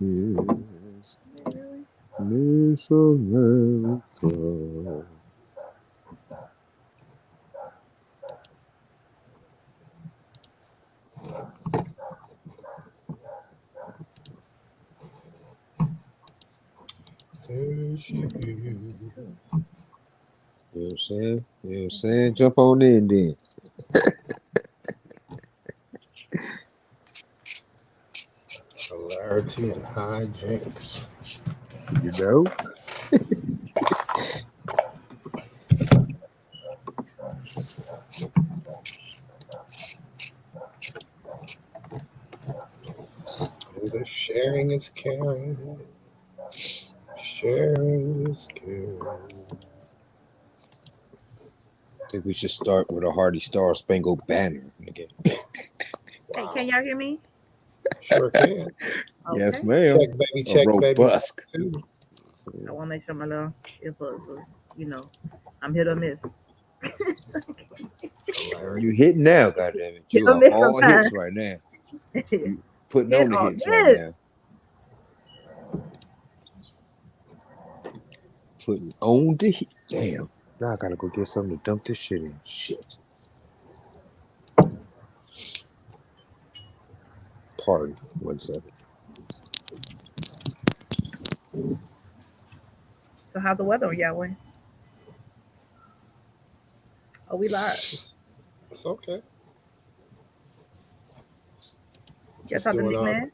Yes, Miss America. There she is. You know what I'm saying? You know what I'm saying? Jump on in then. Hilarity and hijinks. You know? And the sharing is caring. Sharing is caring. I think we should start with a Hardy Star Spangled Banner. Nigga. Hey, Wow. can y'all hear me? Sure can. Yes, Okay. ma'am. Check, baby. A Check, baby. robust. 2. I want to make sure my little earbuds are, I'm hit or miss. You Hilarity. hitting now, goddammit. Hit You or are miss all hits sometimes. right now. Hit You putting on the or hits right miss. now. Putting on the hit. Damn. Now I gotta go get something to dump this shit in. Shit. Pardon. 1 second. So how's the weather on y'all way? Oh, we live. It's okay. Y'all Just talk to doing Nick all. Man?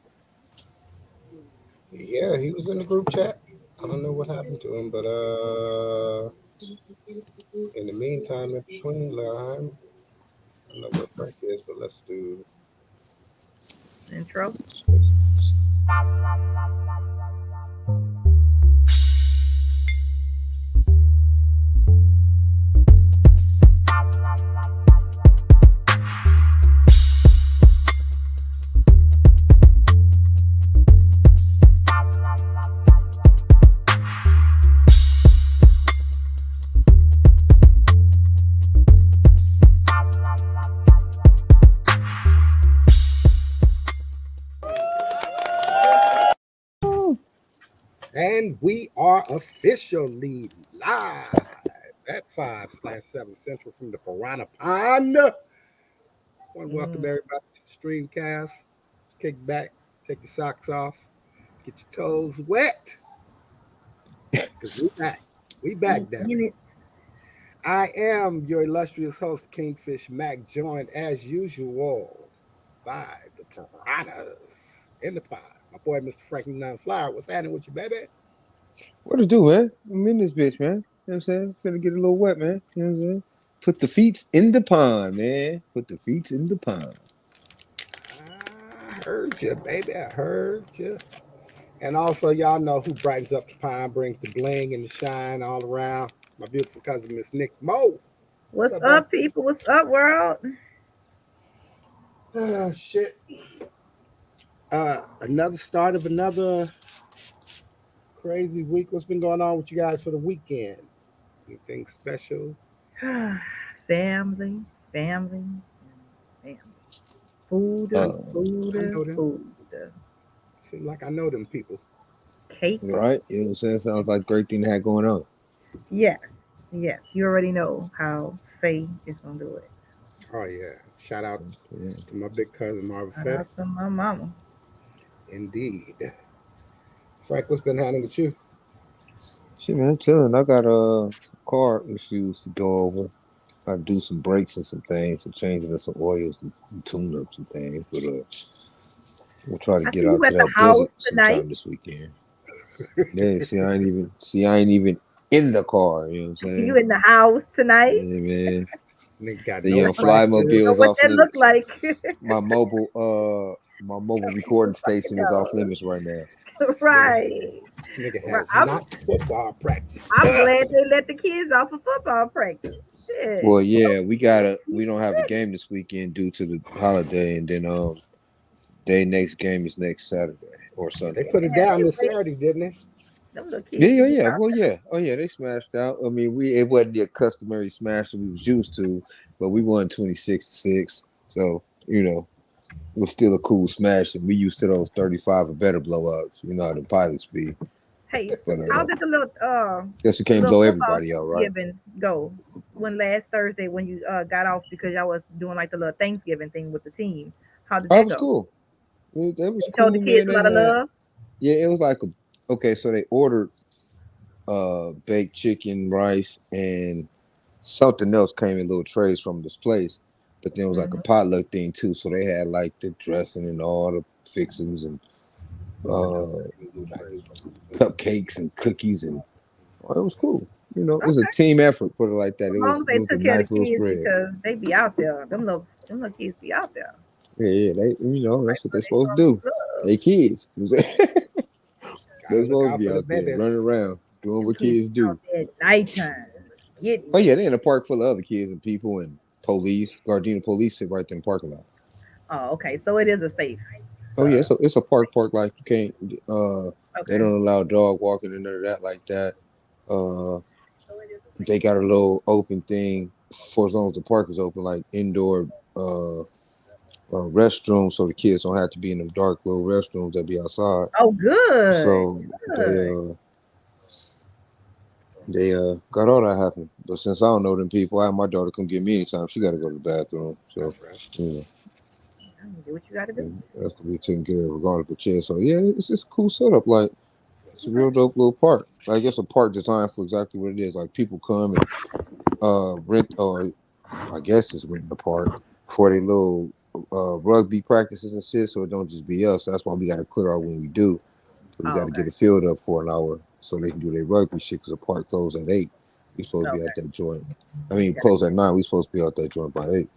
Yeah, he was in the group chat. I don't know what happened to him, but in the meantime, in between line, I don't know where Frank is, but let's do. Intro. Let's, and we are officially live at 5/7 Central from the Piranha Pond. I want to welcome Mm. everybody to StreamCast. Kick back, take your socks off, get your toes wet, because we back. We back, damn it. In it. I am your illustrious host, Kingfish Mac, joined as usual by the Piranhas in the pod. My boy, Mr. Franklin Nine Flower. What's happening with you, baby? What to do, man? I'm in this bitch, man. You know what I'm saying? Finna get a little wet, man. You know what I'm saying? Put the feet in the pond, man. Put the feet in the pond. I heard you, baby. I heard you. And also, y'all know who brightens up the pond, brings the bling and the shine all around. My beautiful cousin, Miss Nick Mo. What's What's up, bud? up, people? What's up, world? Ah, shit. Another start of another crazy week. What's been going on with you guys for the weekend? Anything special? Family, family, family. Food, I, Uh, food, I know them. food. Seem like I know them people. Cake. right? You know what I'm saying? Sounds like a great thing to have going on. Yes, yes. You already know how Faye is gonna do it. Oh yeah. Shout out Yeah. to my big cousin Marvin Shout Faye. out to my mama. Indeed. Frank, what's been happening with you? Shit, man, chilling. I got some car issues to go over. I do some brakes and some things, some changing of some oils and tune up some things. But we'll try to I get see you out to at the that house desert tonight. sometime this weekend. Yeah, see, I ain't even in the car. You know what I'm I see you saying? in the house tonight. Yeah, man. Nigga got The no Know Flymobile's practice. what off that look limits. like. My mobile recording station is off limits right now. This nigga, Right. this nigga Right. has not football practice. I'm glad they let the kids off of football practice. Well, Shit. yeah, we don't have a game this weekend due to the holiday, and then day next game is next Saturday or They Sunday. put it down this Anyway, Saturday, didn't they? them little Yeah, kids yeah, can get yeah. out. Well, yeah. Oh, yeah. They smashed out. I mean, it wasn't the customary smash that we was used to, but we won 26-6. So It was still a cool smash, and we used to those 35 or better blowouts. You know how the pilots be, Hey, but how did guess we the can't little blow football everybody out, right? Thanksgiving go? When last Thursday when you got off because y'all was doing like the little Thanksgiving thing with the team. How did Oh, it that was go? cool. It was They showed the cool, kids man. a They lot of had love. yeah, it was like a okay. So they ordered baked chicken, rice, and something else came in little trays from this place. But then it was like a Hmm. potluck thing too. So they had like the dressing and all the fixings and uh cupcakes and cookies and it was cool. You know, it was a Okay. team effort. Put it like that. As long as It they was a took care of nice the little kids spread. because they be out there. Them little kids be out there. Yeah, yeah. They, Right, that's what so they're they supposed to gonna need do. love. They kids. They're Gotta look supposed to out be for the out there running babies. around doing Them what kids kids be out do. there at nighttime getting Oh it. yeah, they're in a park full of other kids and people and police. Gardena police sit right there in the parking lot. Oh, okay. So it is a safe. Oh yeah, it's a park like you can't. Uh, they Okay. don't allow dog walking and none of that like that. Uh, they got a little open thing for as long as the park is open, like indoor uh, restrooms, so the kids don't have to be in them dark little restrooms that be outside. Oh, good. So Good. they got all that happening. But since I don't know them people, I have my daughter come get me anytime she got to go to the bathroom. So That's right. you know, Do what you got to do. that's gonna be taken care of regardless of the chair. So yeah, it's just a cool setup. Like it's a Okay. real dope little park. Like it's a park designed for exactly what it is. Like people come and rent, or I guess it's renting a park for their little rugby practices and shit. So it don't just be us. That's why we got to clear out when we do. So we Oh, got to okay. get a field up for an hour so they can do their rugby shit. Cause the park closed at 8. We supposed to be Okay. at that joint. I mean, Got close at 9. We supposed to be out that joint by 8.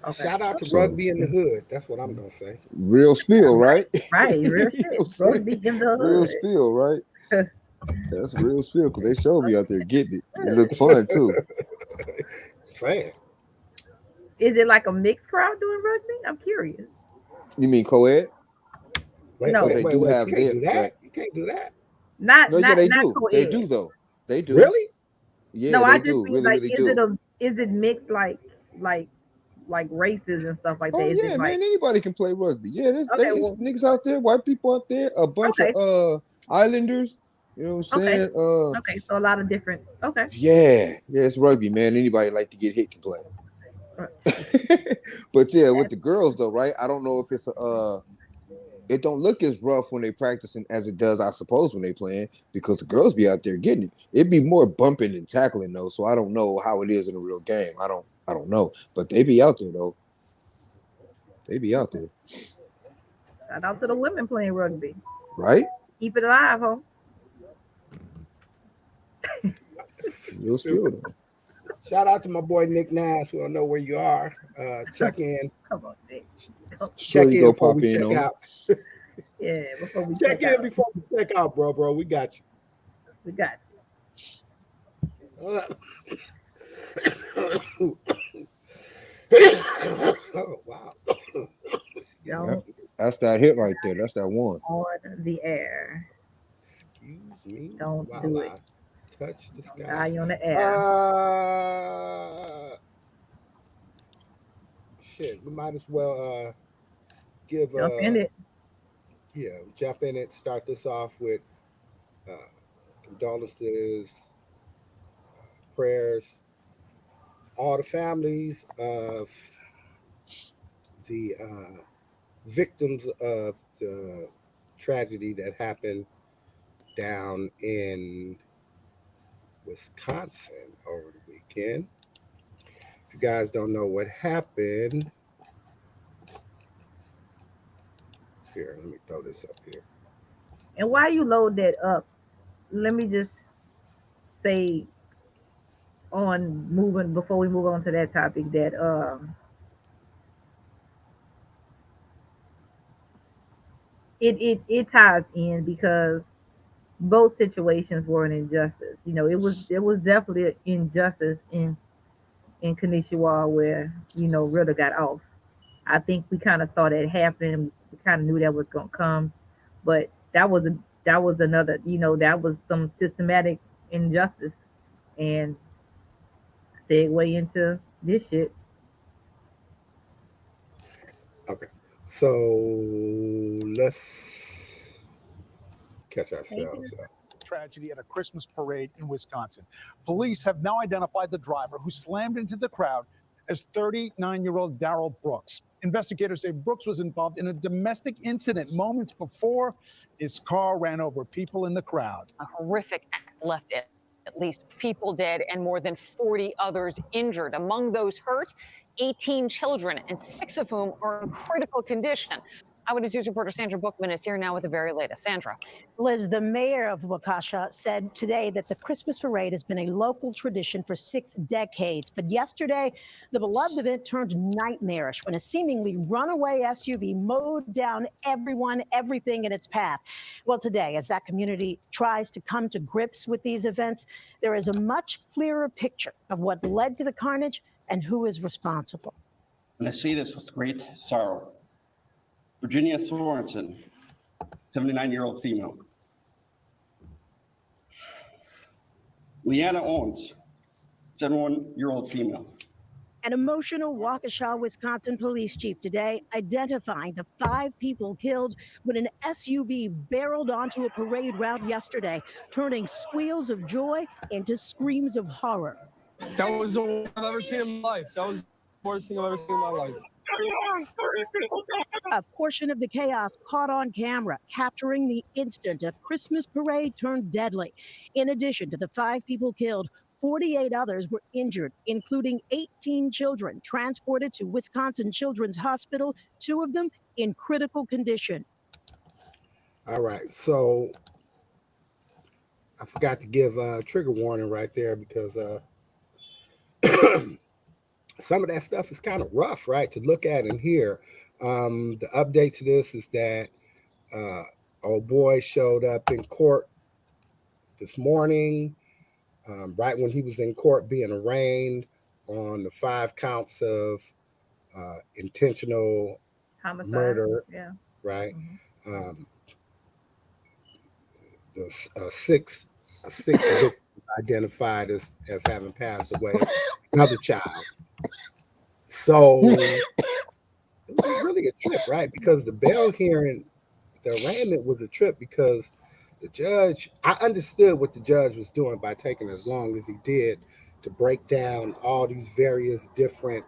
okay. Shout out to So rugby in the hood. That's what I'm gonna say. real spill, right? Right. Real You know shit. what I'm saying? Rugby in the Real hood. spill, right? That's real spill because they showed me out there getting it. It looked Good. fun too. Saying. Is it like a mixed crowd doing rugby? I'm curious. You mean co-ed? Wait, Because No, wait, they wait, do wait. You have can't their do that. that. You can't do that. not No, yeah, not they not do. They co-ed. do though. They do. Really? No, Yeah, I they just do. mean Really, like, really do. is it mixed like like races and stuff like that? Oh Is it yeah, like man. Anybody can play rugby. Yeah, okay, it's well, niggas out there, white people out there, a bunch of okay, islanders. You know what I'm okay, saying? okay. So a lot of different. Okay, Yeah, yeah, it's rugby, man. Anybody like to get hit can play. uh, But yeah, with that's the girls though, right? I don't know if it's it don't look as rough when they practicing as it does, I suppose, when they playing because the girls be out there getting it. It'd be more bumping and tackling though, so I don't know how it is in a real game. I don't know, but they be out there though. They be out there, shout out to the women playing rugby. right? Keep it alive, huh? Real skill though. Shout out to my boy Nick Nass. We don't know where you are. Check in. Come on, Nick. Come- Sure, Check you in go before pop we in check on it. out. Yeah, before we Check check in out, before we check out, bro. We got we got you. Oh wow. you Yeah, on that's that hit right there. That's that one. the air. Excuse me Don't while do it. I touch the Don't sky. die on the air. Uh, shit. We might as well give Jump in it. yeah, jump in it. Start this off with uh condolences, prayers, all the families of the victims of the tragedy that happened down in Wisconsin over the weekend. If you guys don't know what happened, here, let me throw this up here. And while you load that up, let me just say on moving before we move on to that topic that it ties in because both situations were an injustice. You know, it was definitely an injustice in Kanishiwa where Ritter got off. I think we kind of saw that happen. We kind of knew that was gonna come, but that was another. That was some systematic injustice and segue into this shit. Okay. So let's catch Thank you. ourselves up. Tragedy at a Christmas parade in Wisconsin. Police have now identified the driver who slammed into the crowd as 39-year-old Darrell Brooks. Investigators say Brooks was involved in a domestic incident moments before his car ran over people in the crowd. A horrific act left at least people dead and more than 40 others injured. Among those hurt, 18 children, and 6 of whom are in critical condition. Eyewitness News reporter Sandra Bookman is here now with the very latest. Sandra. Liz, the mayor of Waukesha said today that the Christmas parade has been a local tradition for 6 decades. But yesterday, the beloved event turned nightmarish when a seemingly runaway SUV mowed down everyone, everything in its path. Well, today, as that community tries to come to grips with these events, there is a much clearer picture of what led to the carnage and who is responsible. And I say this with great sorrow. Virginia Sorensen, 79-year-old female. Leanna Owens, 71-year-old female. An emotional Waukusha, Wisconsin police chief today identifying the 5 people killed when an SUV barreled onto a parade route yesterday, turning squeals of joy into screams of horror. That was the worst I've ever seen in my life. That was the worst thing I've ever seen in my life. A portion of the chaos caught on camera, capturing the instant a Christmas parade turned deadly. In addition to the 5 people killed, 48 others were injured, including 18 children transported to Wisconsin Children's Hospital, 2 of them in critical condition. All right, so I forgot to give a trigger warning right there because some of that stuff is kind of rough, right, to look at and hear. The update to this is that old boy showed up in court this morning, right when he was in court being arraigned on the 5 counts of intentional Homicide. murder, Yeah. right? Mhm. The six victims identified as having passed away, another child. So it was really a trip, right? Because the bail hearing, the arraignment was a trip because the judge, I understood what the judge was doing by taking as long as he did to break down all these various different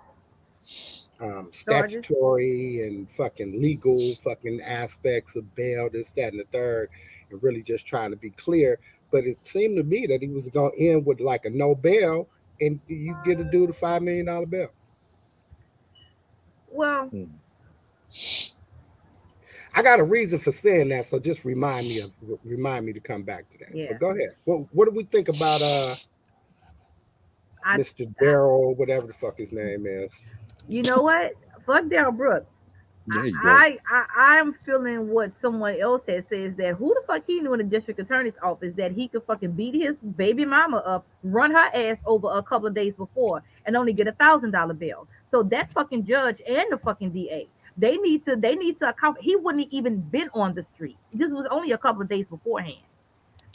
statutory and fucking legal fucking aspects of bail, this, that, and the third, and really just trying to be clear. But it seemed to me that he was going to end with like a no bail, and you get to do the $5 million bail. Well, I got a reason for saying that, so just remind me to come back to that. Yeah. But go ahead. What do we think about Mr. Darrell, whatever the fuck his name is? you know what? Fuck Darrell Brooks. There you go. I'm feeling what someone else has said is that who the fuck he knew in the district attorney's office that he could fucking beat his baby mama up, run her ass over a couple of days before, and only get $1,000 bail. So that fucking judge and the fucking DA, they need to account. He wouldn't even been on the street. This was only a couple of days beforehand.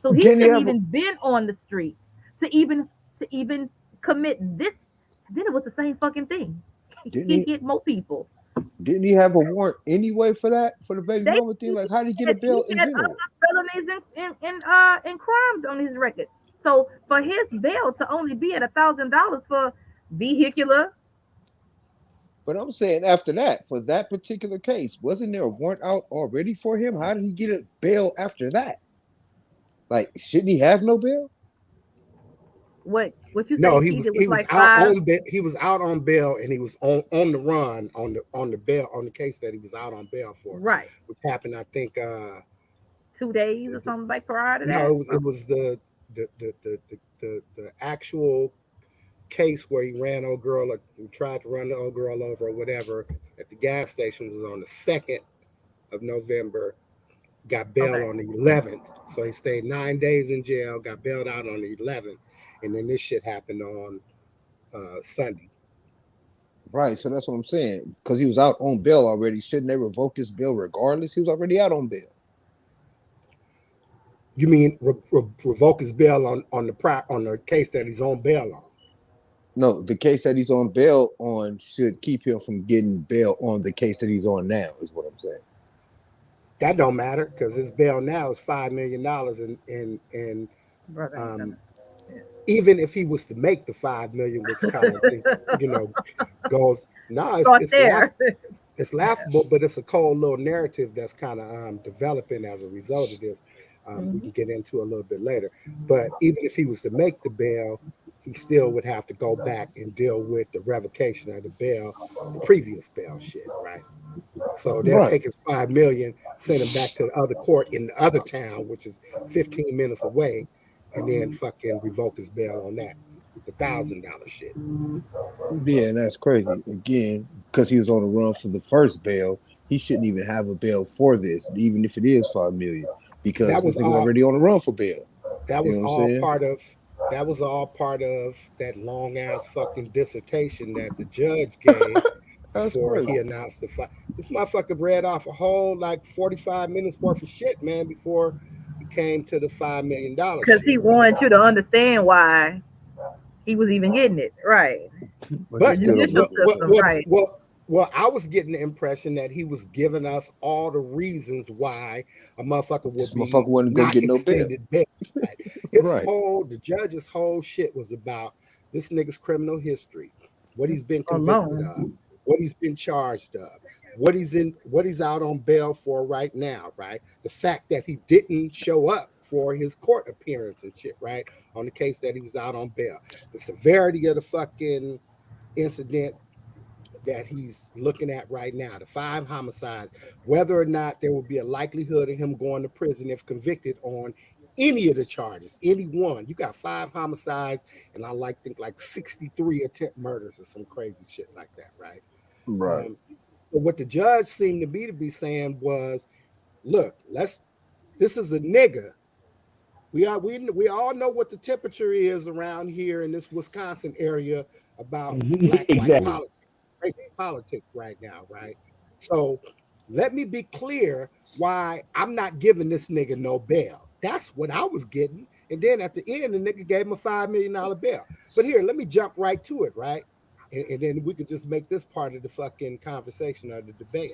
So he Didn't he shouldn't have a- even been on the street to even commit this. Then it was the same fucking thing. Didn't He he? hit more people. Didn't he have a warrant anyway for that, for the baby They- mama thing? Like, how did he get a bail in He had general? other felonies and crimes on his record. So for his bail to only be at $1,000 for vehicular, But I'm saying after that, for that particular case, wasn't there a warrant out already for him? How did he get a bail after that? Like, shouldn't he have no bail? what you say? No, he Keith? was It he was like out 5. on bail. He was out on bail, and he was on the run on the bail on the case that he was out on bail for, Right, which happened, I think. 2 days or something like prior to that. No, it was the actual case where he ran old girl, like he tried to run the old girl over or whatever at the gas station. Was on the 2nd of November. Got bail Okay. on the 11th, so he stayed 9 days in jail. Got bailed out on the 11th, and then this shit happened on Sunday. Right, so that's what I'm saying. Because he was out on bail already. Shouldn't they revoke his bail regardless? He was already out on bail. You mean revoke his bail on the case that he's on bail on? No, the case that he's on bail on should keep him from getting bail on the case that he's on now, is what I'm saying. That don't matter because his bail now is $5 million, and Brother ain't gonna. um, even if he was to make the 5 million, which kind of goes, no, Start there. it's laughable, but it's a cold little narrative that's kind of developing as a result of this. We can get into a little bit later. But even if he was to make the bail, he still would have to go back and deal with the revocation of the bail, the previous bail shit, right? So they'll take his 5 million, send him back to the other court in the other town, which is 15 minutes away, and then fucking revoke his bail on that, the $1,000 shit. Yeah, and that's crazy. Again, because he was on the run for the first bail, he shouldn't even have a bail for this, even if it is 5 million, because That was he's already on the run for bail. That You was know what I'm all saying? part of. That was all part of that long ass fucking dissertation that the judge gave That's before he crazy. announced the fight. This motherfucker read off a whole like 45 minutes worth of shit, man, before he came to the $5 million Because he shit. wanted you to understand why he was even getting it. Right. But you The But still don't judicial make it. system, right. I was getting the impression that he was giving us all the reasons why a motherfucker This would be motherfucker wasn't gonna not get no bail. extended bail. Right? Right. The judge's whole shit was about this nigga's criminal history, what he's been convicted of, Alone. what he's been charged of, what he's out on bail for right now, right? The fact that he didn't show up for his court appearance and shit, right? On the case that he was out on bail. The severity of the fucking incident that he's looking at right now, the 5 homicides, whether or not there will be a likelihood of him going to prison if convicted on any of the charges, any one. You got 5 homicides, and I think like 63 attempt murders or some crazy shit like that, right? Right. So what the judge seemed to be saying was, look, this is a nigga. We all know what the temperature is around here in this Wisconsin area about black-white Exactly. politics, racial politics right now, right? So let me be clear why I'm not giving this nigga no bail. That's what I was getting. And then at the end, the nigga gave him a $5 million bail. But here, let me jump right to it, right? And then we could just make this part of the fucking conversation or the debate.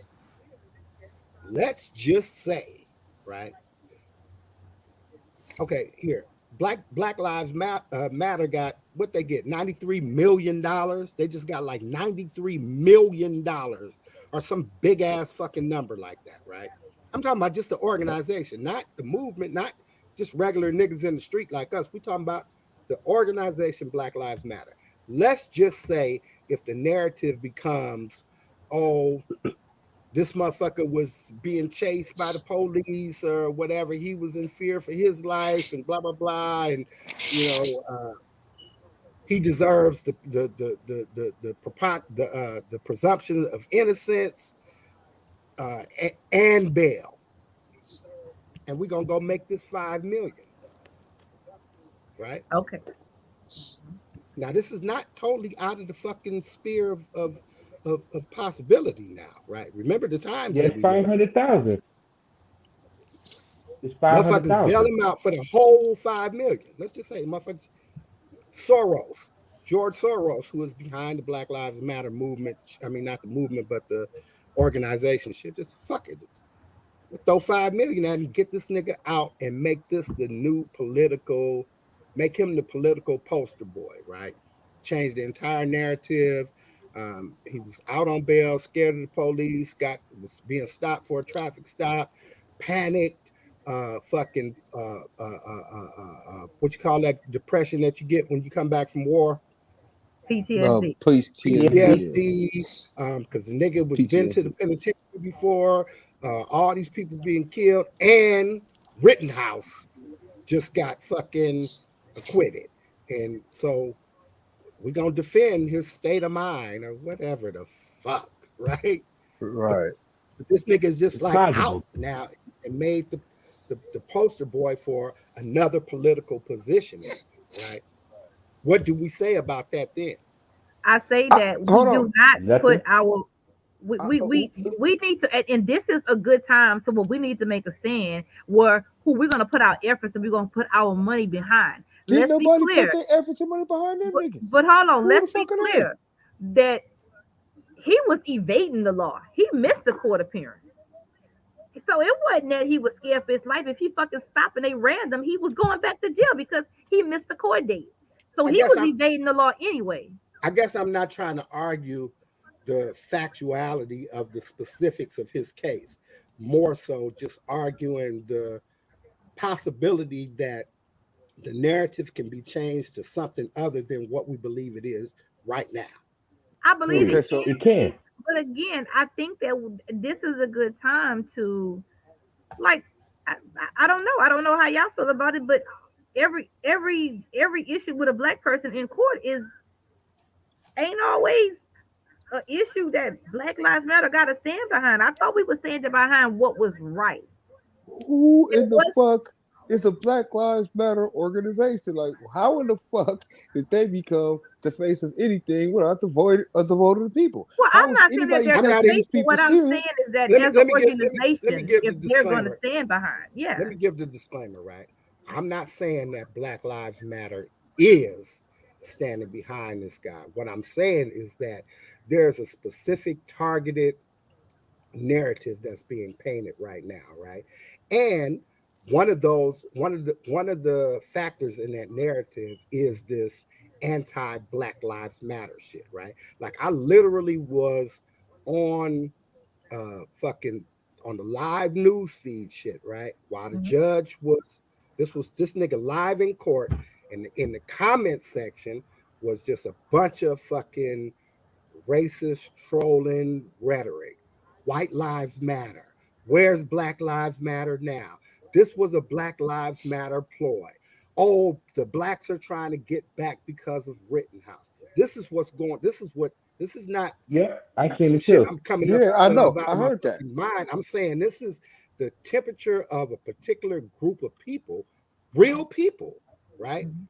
Let's just say, right? Okay, here. Black Lives Matter got what they get, $93 million. They just got like $93 million or some big ass fucking number like that, right? I'm talking about just the organization, not the movement, not just regular niggas in the street like us. We talking about the organization Black Lives Matter. Let's just say if the narrative becomes, oh, this motherfucker was being chased by the police or whatever. He was in fear for his life and blah blah blah, and he deserves the presumption of innocence and bail. And we're gonna go make this 5 million, right? Okay. Now this is not totally out of the fucking sphere of possibility now, right? Remember the times that That's we live in. 500,000. It's Motherfuckers bail 500,000. him out for the whole 5 million. Let's just say motherfuckers George Soros, who is behind the Black Lives Matter movement. I mean, not the movement, but the organization shit. Just fuck it. Throw 5 million at him, get this nigga out, and make this the new make him the political poster boy, right? Change the entire narrative. He was out on bail, scared of the police, was being stopped for a traffic stop, panicked, what you call that depression that you get when you come back from war? PTSD. Police TMZ. PTSD, because the nigga was been to the PTSD. penitentiary before, all these people being killed, and Rittenhouse just got fucking acquitted. And so we're gonna defend his state of mind or whatever the fuck, right? Right. But this nigga is just It's like possible. out now and made the poster boy for another political positioning, right? What do we say about that then? I say that we Hold do on. not put Nothing. our we need to, and this is a good time. So, what we need to make a stand where who we're going to put our efforts and we're going to put our money behind. Didn't let's be nobody clear. put their efforts and money behind them niggas? But hold on, Who let's the be fuck are they? clear that he was evading the law. He missed the court appearance. So it wasn't that he was scared for his life. If he fucking stopped and they ran him, he was going back to jail because he missed the court date. So I he guess was I'm evading the law anyway. I guess I'm not trying to argue the factuality of the specifics of his case, more so just arguing the possibility that the narrative can be changed to something other than what we believe it is right now. I believe Okay, it so can be, but again, I think that this is a good time to, like, I don't know. I don't know how y'all feel about it, but every issue with a black person in court is ain't always an issue that Black Lives Matter got to stand behind. I thought we were standing behind what was right. who in the What? fuck is a Black Lives Matter organization? Like, how in the fuck did they become the face of anything without the vote of the people? Well, How I'm is not saying that anybody they're I'm the not taking even, face, these but people what I'm saying serious? is that let me as an let me give let me organization, give the if they're going to disclaimer. stand behind, yeah. Let me give the disclaimer, right? I'm not saying that Black Lives Matter is standing behind this guy. What I'm saying is that there's a specific targeted narrative that's being painted right now, right? And one of the factors in that narrative is this anti-Black Lives Matter shit, right? Like I literally was on fucking on the live news feed shit, right? While the Mhm. judge was this nigga live in court, and in the comment section was just a bunch of fucking racist trolling rhetoric. White lives matter. Where's Black Lives Matter now? This was a Black Lives Matter ploy. Oh, the blacks are trying to get back because of Rittenhouse. This is what's going. This is not Yeah, I some, seen some it shit too. I'm coming up Yeah, I know. out I of my heard that. fucking mind. I'm saying this is the temperature of a particular group of people, real people, right? Mhm.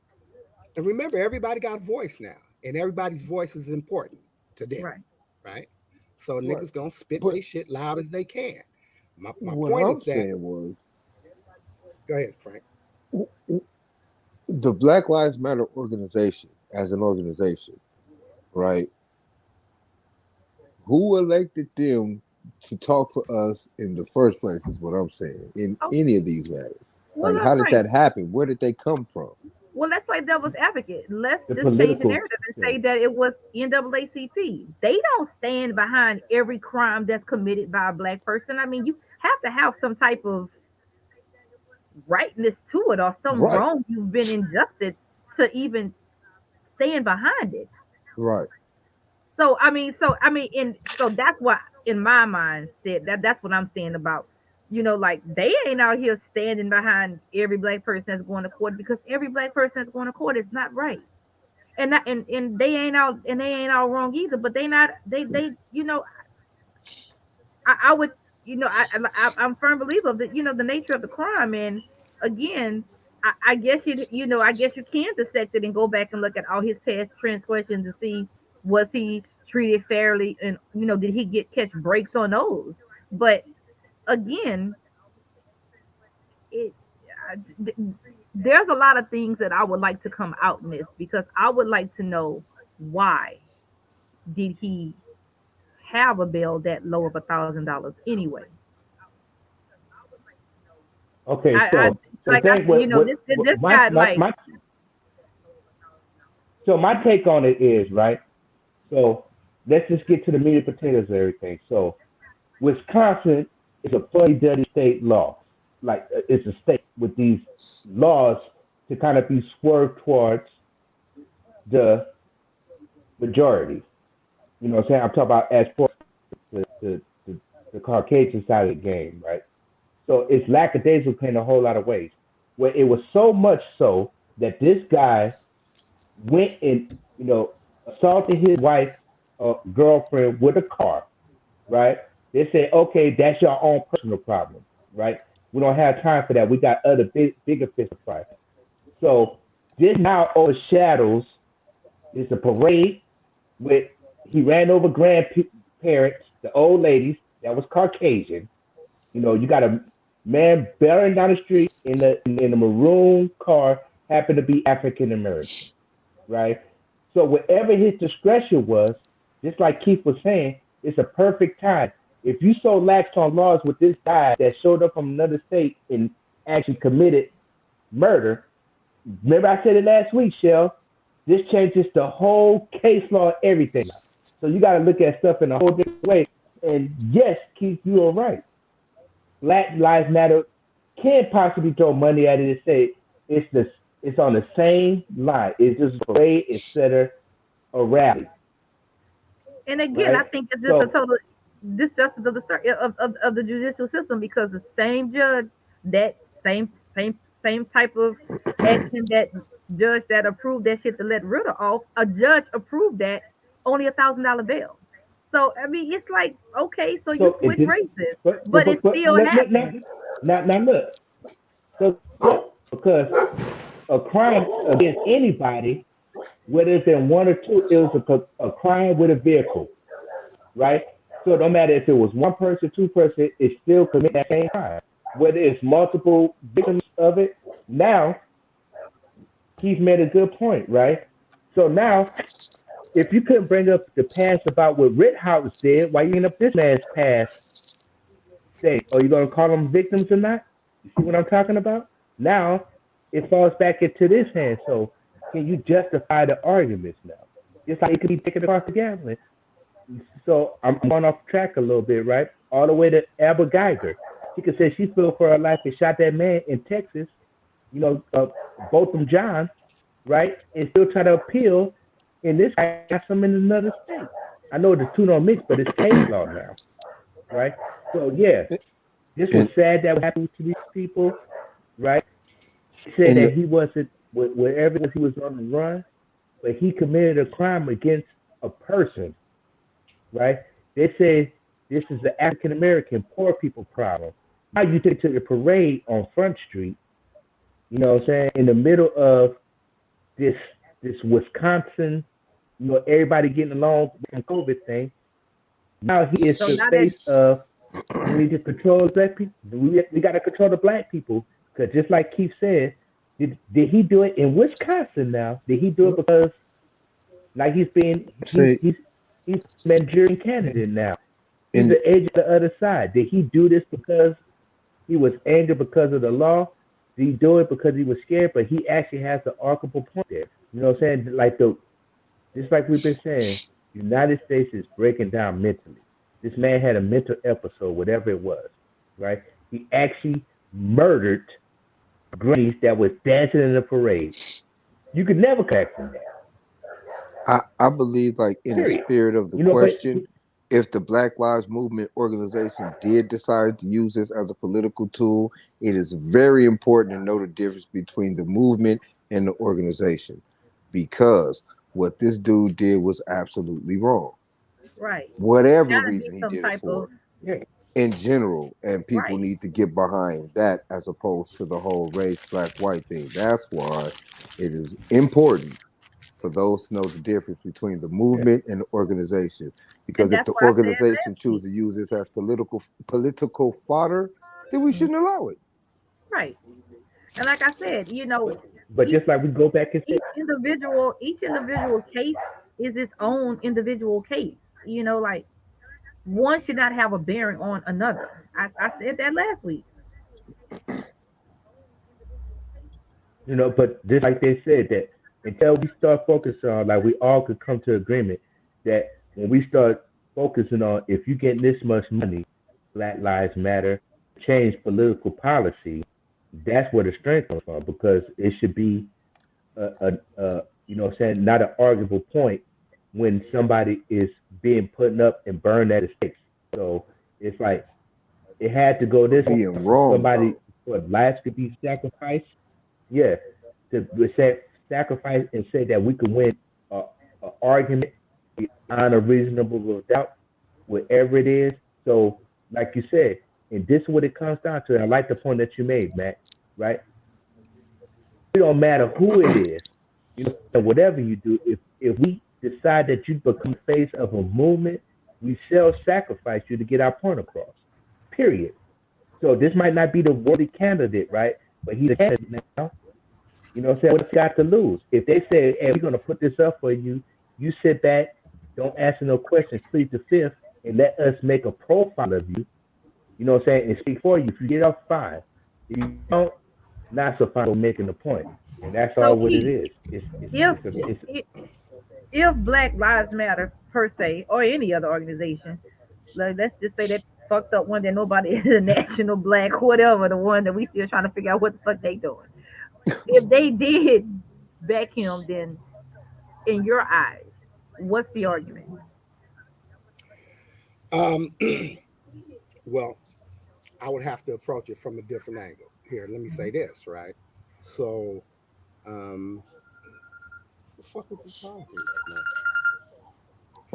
And remember, everybody got a voice now, and everybody's voice is important to them, Right. right? So Right. niggas gonna spit But their shit loud as they can. My what point I'm is that. saying was Go ahead, Frank. the Black Lives Matter organization as an organization, right? Who elected them to talk for us in the first place is what I'm saying in Oh, any of these matters. well, Like, look, how did Frank. that happen? Where did they come from? Well, let's play devil's advocate. Let's The just change the political narrative and say thing. that it was NAACP. They don't stand behind every crime that's committed by a black person. I mean, you have to have some type of rightness to it or some Right, wrong you've been injustice to even stand behind it. right. And so that's what in my mind said that's what I'm saying about, like they ain't out here standing behind every black person that's going to court because every black person that's going to court is not right. And they ain't all wrong either, but I would, I'm a firm believer of the nature of the crime. And again, I guess you can dissect it and go back and look at all his past transgressions and see was he treated fairly, and did he catch breaks on those. But again, it I- th- there's a lot of things that I would like to come out in this because I would like to know why did he have a bill that low of $1,000 anyway. Okay, I so like I think this my, guy my like my so my take on it is right. So let's just get to the meat and potatoes of everything. So Wisconsin is a fuddy-duddy state law. Like it's a state with these laws to kind of be swerved towards the majority. You know what I'm saying? I'm talking about as for the Caucasian side of the game, right? So it's lackadaisical in a whole lot of ways. Where it was so much so that this guy went and assaulted his wife or girlfriend with a car, right? They say, okay, that's your own personal problem, right? We don't have time for that. We got other bigger fish to fry. So this now overshadows. It's a parade with he ran over grandparents, the old ladies that was Caucasian. You know, you got a man barreling down the street in a maroon car happened to be African American, right? So whatever his discretion was, just like Keith was saying, it's a perfect time. If you so lax on laws with this guy that showed up from another state and actually committed murder, remember I said it last week, Shell, this changes the whole case law, everything. So you got to look at stuff in a whole different way. And yes, Keith, you are right. Black Lives Matter can't possibly throw money at it and say it's on the same line. It's just a parade instead of a rally. And again, Right? I think it's just a So total disjustice of the judicial system, because the same judge, that same type of action, that judge that approved that shit to let Ritter off, a judge approved that, only $1,000 bail. So I mean, it's like, okay, so you so it switch did, races, but it still happens. now look. So look, because a crime against anybody, whether it's in one or two, it was a crime with a vehicle, right? So no matter if it was one person, two person, it still commit that same crime. Whether it's multiple victims of it, now he's made a good point, right? So now, if you couldn't bring up the past about what Rittenhouse did, why you bring up this man's past? Say, are you gonna call them victims or not? You see what I'm talking about? Now it falls back into this hand. So can you justify the arguments now? Just like it could be taken across the gambling. So I'm going off track a little bit, right? All the way to Amber Geiger. She could say she flew for her life and shot that man in Texas, Botham John, right? And still try to appeal. And this guy got some in another state. I know the two don't mix, but it's case law now, right? So yeah, this was sad that happened to these people, right? He said that he wasn't wherever he was on the run, but he committed a crime against a person, right? They say this is the African American poor people problem. Now you take to the parade on Front Street, you know what I'm saying, in the middle of this Wisconsin, everybody getting along with the COVID thing. Now he is the face of we need to control black people. We got to control the black people, because just like Keith said, did he do it in Wisconsin now? Did he do it because like he's Nigerian candidate now? He's the edge of the other side. Did he do this because he was angry because of the law? Did he do it because he was scared? But he actually has the arguable point there. You know what I'm saying? Just like we've been saying, the United States is breaking down mentally. This man had a mental episode, whatever it was, right? He actually murdered grannies that was dancing in the parade. You could never correct from that. I believe, like, in the spirit of the question, if the Black Lives Movement organization did decide to use this as a political tool, it is very important to know the difference between the movement and the organization, because what this dude did was absolutely wrong. Right. Whatever reason he did it for, in general, and people need to get behind that as opposed to the whole race black white thing. That's why it is important for those to know the difference between the movement and the organization. Because if the organization chooses to use this as political fodder, then we shouldn't allow it. Right. And like I said, but just like we go back and say, each individual case is its own individual case. Like, one should not have a bearing on another. I said that last week. But just like they said, that until we start focusing on, like, we all could come to agreement that when we start focusing on, if you get this much money, Black Lives Matter, change political policy, that's where the strength comes from, because it should be not an arguable point when somebody is being put up and burned at a stake. So it's like it had to go this way. Somebody for lives could be sacrificed. Yeah, to sacrifice and say that we can win an argument on a reasonable doubt, whatever it is. So, like you said, and this is what it comes down to. And I like the point that you made, Matt. Right? It don't matter who it is. Whatever you do, if we decide that you become the face of a movement, we shall sacrifice you to get our point across. Period. So this might not be the worthy candidate, right? But he's a candidate now. You know what I'm saying? What's got to lose? If they say, hey, we're going to put this up for you, you sit back, don't answer no questions, plead the fifth, and let us make a profile of you, you know what I'm saying, and speak for you. If you get off, fine. If you don't, not so fine for making the point. And that's all So what it Keith, is. if It's if Black Lives Matter per se or any other organization, like let's just say that fucked up one that nobody international black whatever the one that we still trying to figure out what the fuck they doing. If they did back him, then in your eyes, what's the argument? Um, well, I would have to approach it from a different angle. Here, let me say this, right? So, the fuck are you talking about,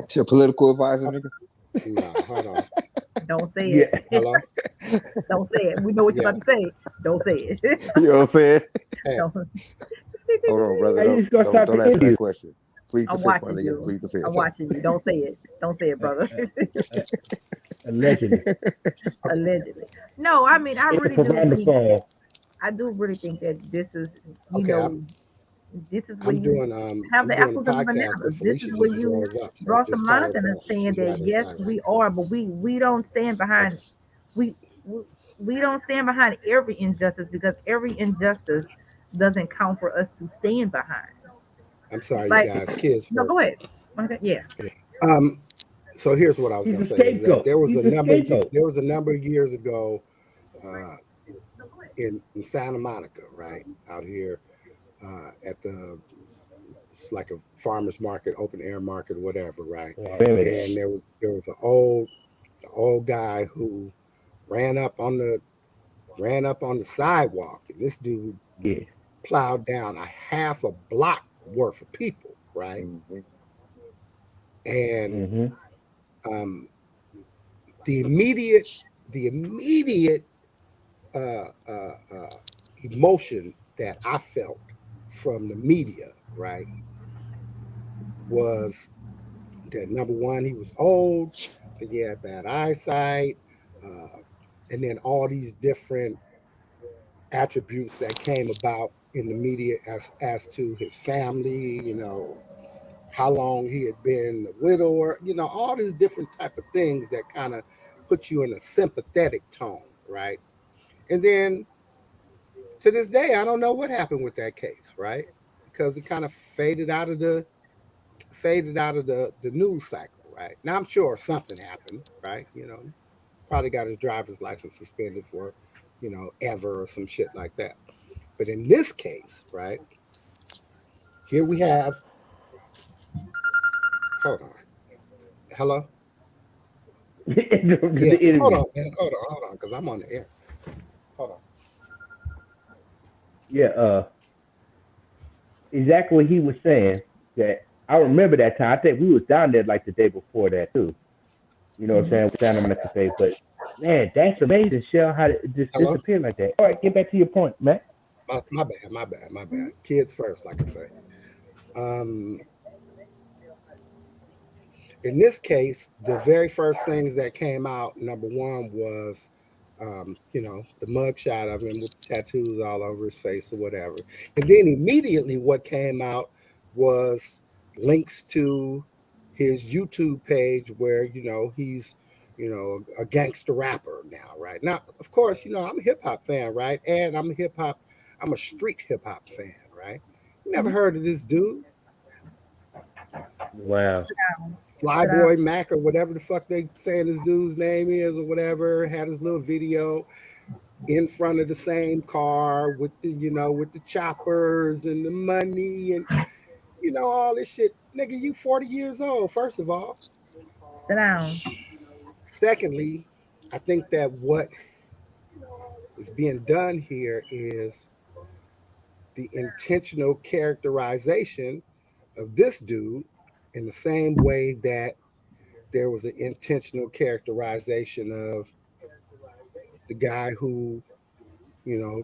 It's your political advisor, nigga. man? No, hold on. Don't say yeah. it. Hello? Don't say it. We know what you're Yeah. about to say. Don't say it. You know what I'm saying? Hey, Don't. Hold on, brother. How you just gonna stop Don't the answer that interview? question. Plead the I'm fifth, my watching nigga. you. Plead the fifth. I'm watching you. Don't say it. Don't say it, brother. Allegedly. Allegedly. No, I mean I It's really a do provider think phone. I do really think that this is okay, this is where I'm you doing have I'm the doing a apples and the podcast, but bananas. This is Felicia where just you drove up draw at this some lines power and phone. saying She's right that yes, inside right we now. are, but we don't stand behind we we we don't stand behind every injustice because every injustice doesn't count for us to stand behind. I'm sorry, you Like guys. Kids no, first. go ahead. Okay, yeah. Um, so here's what I was He's gonna a say is that scapegoat. He's a scapegoat. there was a number of years ago uh, in Santa Monica, right out here at the it's like a farmer's market, open air market, whatever, right? Remember that. And there was an old guy who ran up on the sidewalk, and this dude Yeah. plowed down a half a block worth of people, right? Mhm. And Mm-hmm. um, the immediate uh, uh, uh, emotion that I felt from the media, right, was that number one, he was old, that he had bad eyesight, uh, and then all these different attributes that came about in the media as to his family, how long he had been a widower, all these different type of things that kind of put you in a sympathetic tone, right? And then to this day, I don't know what happened with that case, right? Because it kind of faded out of the news cycle, right? Now I'm sure something happened, right? Probably got his driver's license suspended for, ever or some shit like that. But in this case, right, here we have, hold on. Hello? Yeah, The hold interview. on, man. Hold on, because I'm on the air. Hold on. Yeah. Exactly what he was saying. That I remember that time. I think we was down there like the day before that too. You know what I'm Mhm. saying? Santa Monica Bay. But man, that's amazing, Shell, how it just Hello? disappeared like that. All right, get back to your point, man. My bad. Kids first, like I say. Um, in this case, the very first things that came out, number one was, the mugshot of him with tattoos all over his face or whatever. And then immediately what came out was links to his YouTube page where, he's, a gangster rapper now, right? Now, of course, I'm a hip hop fan, right? And I'm a street hip hop fan, right? Never Mhm. heard of this dude. Wow. Sit down. Flyboy Mac or whatever the fuck they saying this dude's name is or whatever, had his little video in front of the same car with the choppers and the money and all this shit. Nigga, you 40 years old, first of all. Sit down. Secondly, I think that what is being done here is the intentional characterization of this dude in the same way that there was an intentional characterization of the guy who, you know,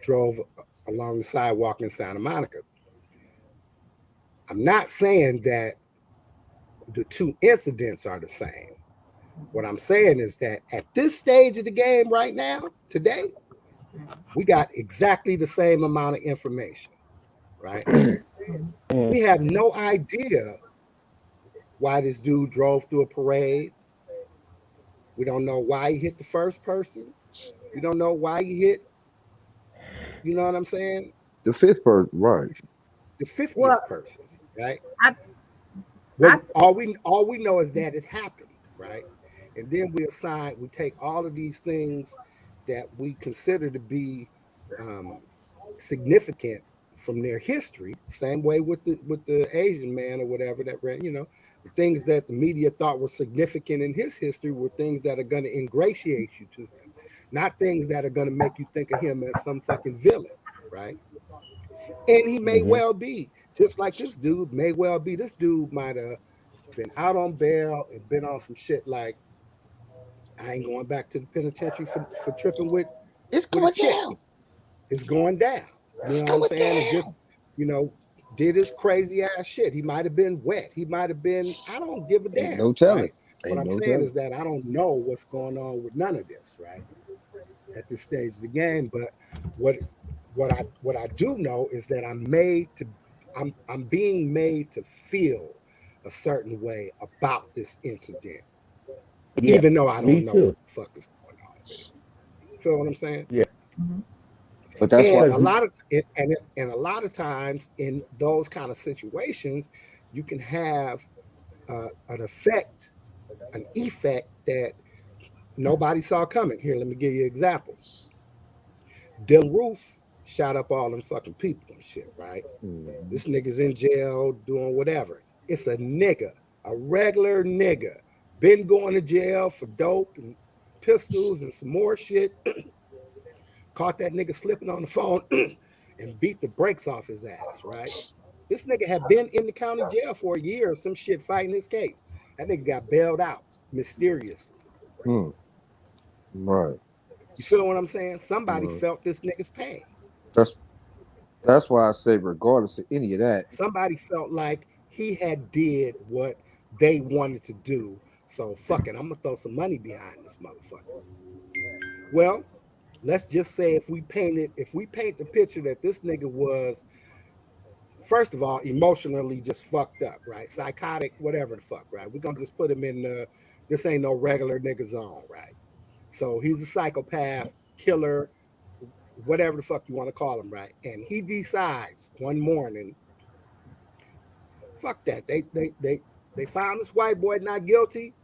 drove along the sidewalk in Santa Monica. I'm not saying that the two incidents are the same. What I'm saying is that at this stage of the game right now, today, We got exactly the same amount of information, right? Mm. We have no idea why this dude drove through a parade. We don't know why he hit the first person. We don't know why he hit, you know what I'm saying? The fifth person, right? The Well, 50th person, right? I, Well, I, all we know is that it happened, right? And then we take all of these things that we consider to be um, significant from their history. Same way with the Asian man or whatever that ran. The things that the media thought were significant in his history were things that are going to ingratiate you to him, not things that are going to make you think of him as some fucking villain, right? And he may Mm-hmm. well be just like this dude may well be. This dude might have been out on bail and been on some shit like I ain't going back to the penitentiary for tripping It's with a going chick. down. It's going down. You It's know what I'm going saying? And just, down. you know, did his crazy ass shit. He might have been wet. He might have been, I don't give a Ain't damn, no telling. right? What Ain't I'm no saying telling. is that I don't know what's going on with none of this, right? At this stage of the game. But what what I do know is that I'm being made to feel a certain way about this incident, Yeah, even though I me don't know too. what the fuck is going on with it. You feel what I'm saying? Yeah, mhm. But that's why. And because a lot of times in those kind of situations, you can have an effect that nobody saw coming. Here, let me give you an example. Dylan Roof shot up all them fucking people and shit, right? Mhm. This nigga's in jail doing whatever. It's a nigga, a regular nigga, been going to jail for dope and pistols and some more shit. Caught that nigga slipping on the phone and beat the brakes off his ass, right? This nigga had been in the county jail for a year or some shit fighting his case. That nigga got bailed out mysteriously. Hmm. Right. You feel what I'm saying? Somebody Right. felt this nigga's pain. That's that's why I say, regardless of any of that, Somebody felt like he had did what they wanted to do. So fuck it, I'm gonna throw some money behind this motherfucker. Well, let's just say if we paint the picture that this nigga was, first of all, emotionally just fucked up, right? Psychotic, whatever the fuck, right? We're gonna just put him in this ain't no regular nigga zone, right? So he's a psychopath, killer, whatever the fuck you want to call him, right? And he decides one morning, fuck that. They found this white boy not guilty.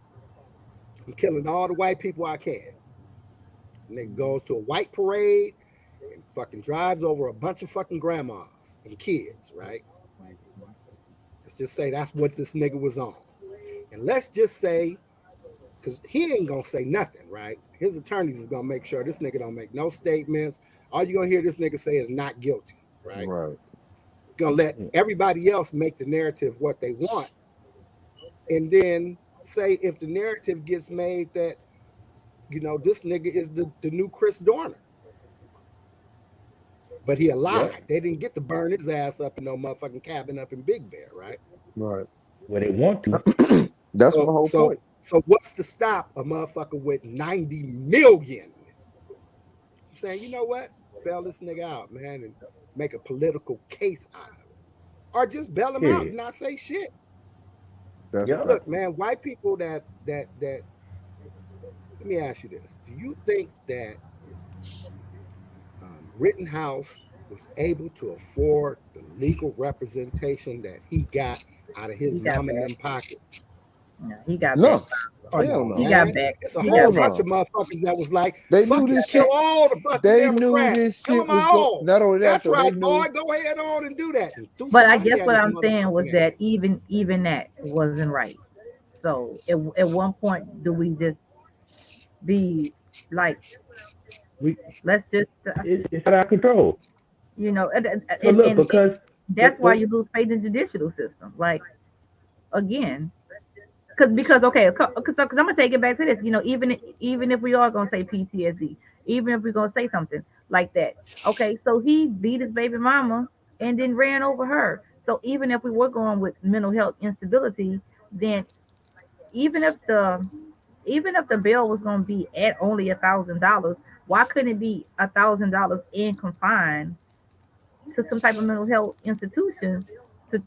I'm killing all the white people I can. And then goes to a white parade and fucking drives over a bunch of fucking grandmas and kids, right? Let's just say that's what this nigga was on. And let's just say, because he ain't gonna say nothing, right? His attorneys is gonna make sure this nigga don't make no statements. All you're gonna hear this nigga say is not guilty, right? right. Gonna let everybody else make the narrative what they want. And then say if the narrative gets made that, this nigga is the new Chris Dorner. But he yep. alive. They didn't get to burn his ass up in no motherfucking cabin up in Big Bear, right? Right. Where they want to. That's my So whole so point. so what's to stop a motherfucker with 90 million? I'm saying, you know what? Bail this nigga out, man, and make a political case out of it. Or just bail him out and Period. not say shit. That's Yep. right. Look, man, white people that let me ask you this. Do you think that Rittenhouse was able to afford the legal representation that he got out of his He got mom and back. them pocket? Yeah, he got back. No. Come Hell on, He no. got man. back. It's a He whole got Hell back. bunch of no. motherfuckers that was like, They knew fuck it, this kill shit. all the fucking They knew Democrats. this Kill shit them was going. all. Not only that, That's though, they right, knew. boy. Go ahead on and do that. And threw But some I money guess at what his I'm saying was motherfucking that ass. even that wasn't right. So at one point, do we just be like, We let's just, it's out of control. and, So and, look, and because that's let, why let, you lose faith in the judicial system. Like, again, because okay, because I'm gonna take it back to this. Even if we are gonna say PTSD, even if we're gonna say something like that, okay. So he beat his baby mama and then ran over her. So even if we were going with mental health instability, then even if the even if the bill was gonna be at only $1,000, Why couldn't it be $1,000 and confined to some type of mental health institution to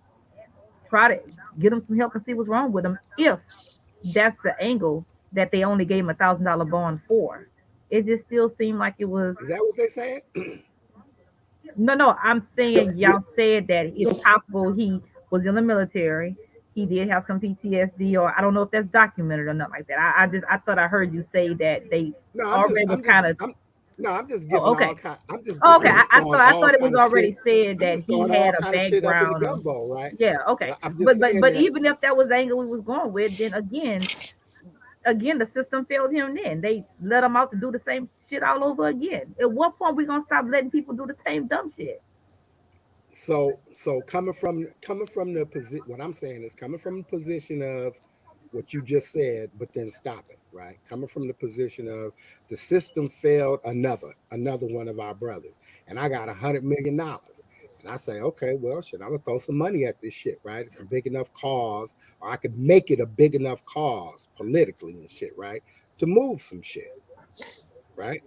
try to get them some help and see what's wrong with them? If that's the angle that they only gave him $1,000 bond for, it just still seemed like it was. Is that what they're saying? No, no, I'm So, saying y'all said that it's possible he was in the military. He did have some PTSD, or I don't know if that's documented or not like that. I thought I heard you say that they No, already was kind of. I'm just Oh, giving all okay. kind. Oh, okay. I'm just throwing I all thought it was kind of shit. already said I'm that just he throwing all had a kind of shit up in the background of. gumbo, right? Yeah, okay. I'm just saying But that. even if that was the angle we was going with, then again the system failed him. Then they let him out to do the same shit all over again. At what point we gonna stop letting people do the same dumb shit? So coming from the position, what I'm saying is coming from the position of what you just said, but then stop it, right? Coming from the position of the system failed another one of our brothers, and I got $100 million, and I say, okay, well, shit, I'm gonna throw some money at this shit, right? It's a big enough cause, or I could make it a big enough cause politically and shit, right? To move some shit, right?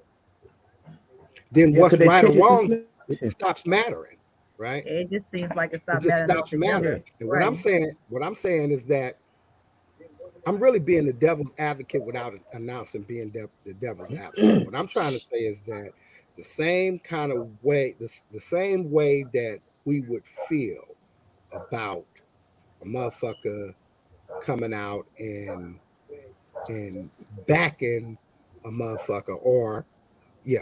Then yeah, what's because they right or changed the wrong, it legislation. stops mattering, right? It just seems like it It stopped just mattering stops mattering. altogether. And Right. what I'm saying is that I'm really being the devil's advocate without announcing being the devil's advocate. What I'm trying to say is that the same kind of way, the same way that we would feel about a motherfucker coming out and backing a motherfucker, or yeah,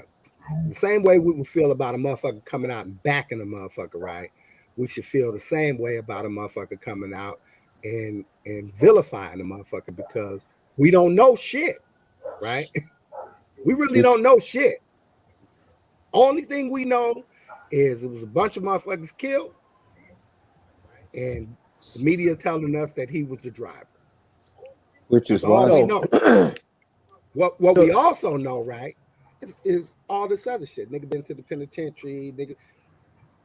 the same way we would feel about a motherfucker coming out and backing a motherfucker, right? We should feel the same way about a motherfucker coming out and vilifying a motherfucker because we don't know shit, right? We really Which don't know shit. Only thing we know is it was a bunch of motherfuckers killed, and the media telling us that he was the driver. which That's is all why. we So, know. What we so also know, right, is all this other shit. Nigga been to the penitentiary. Nigga,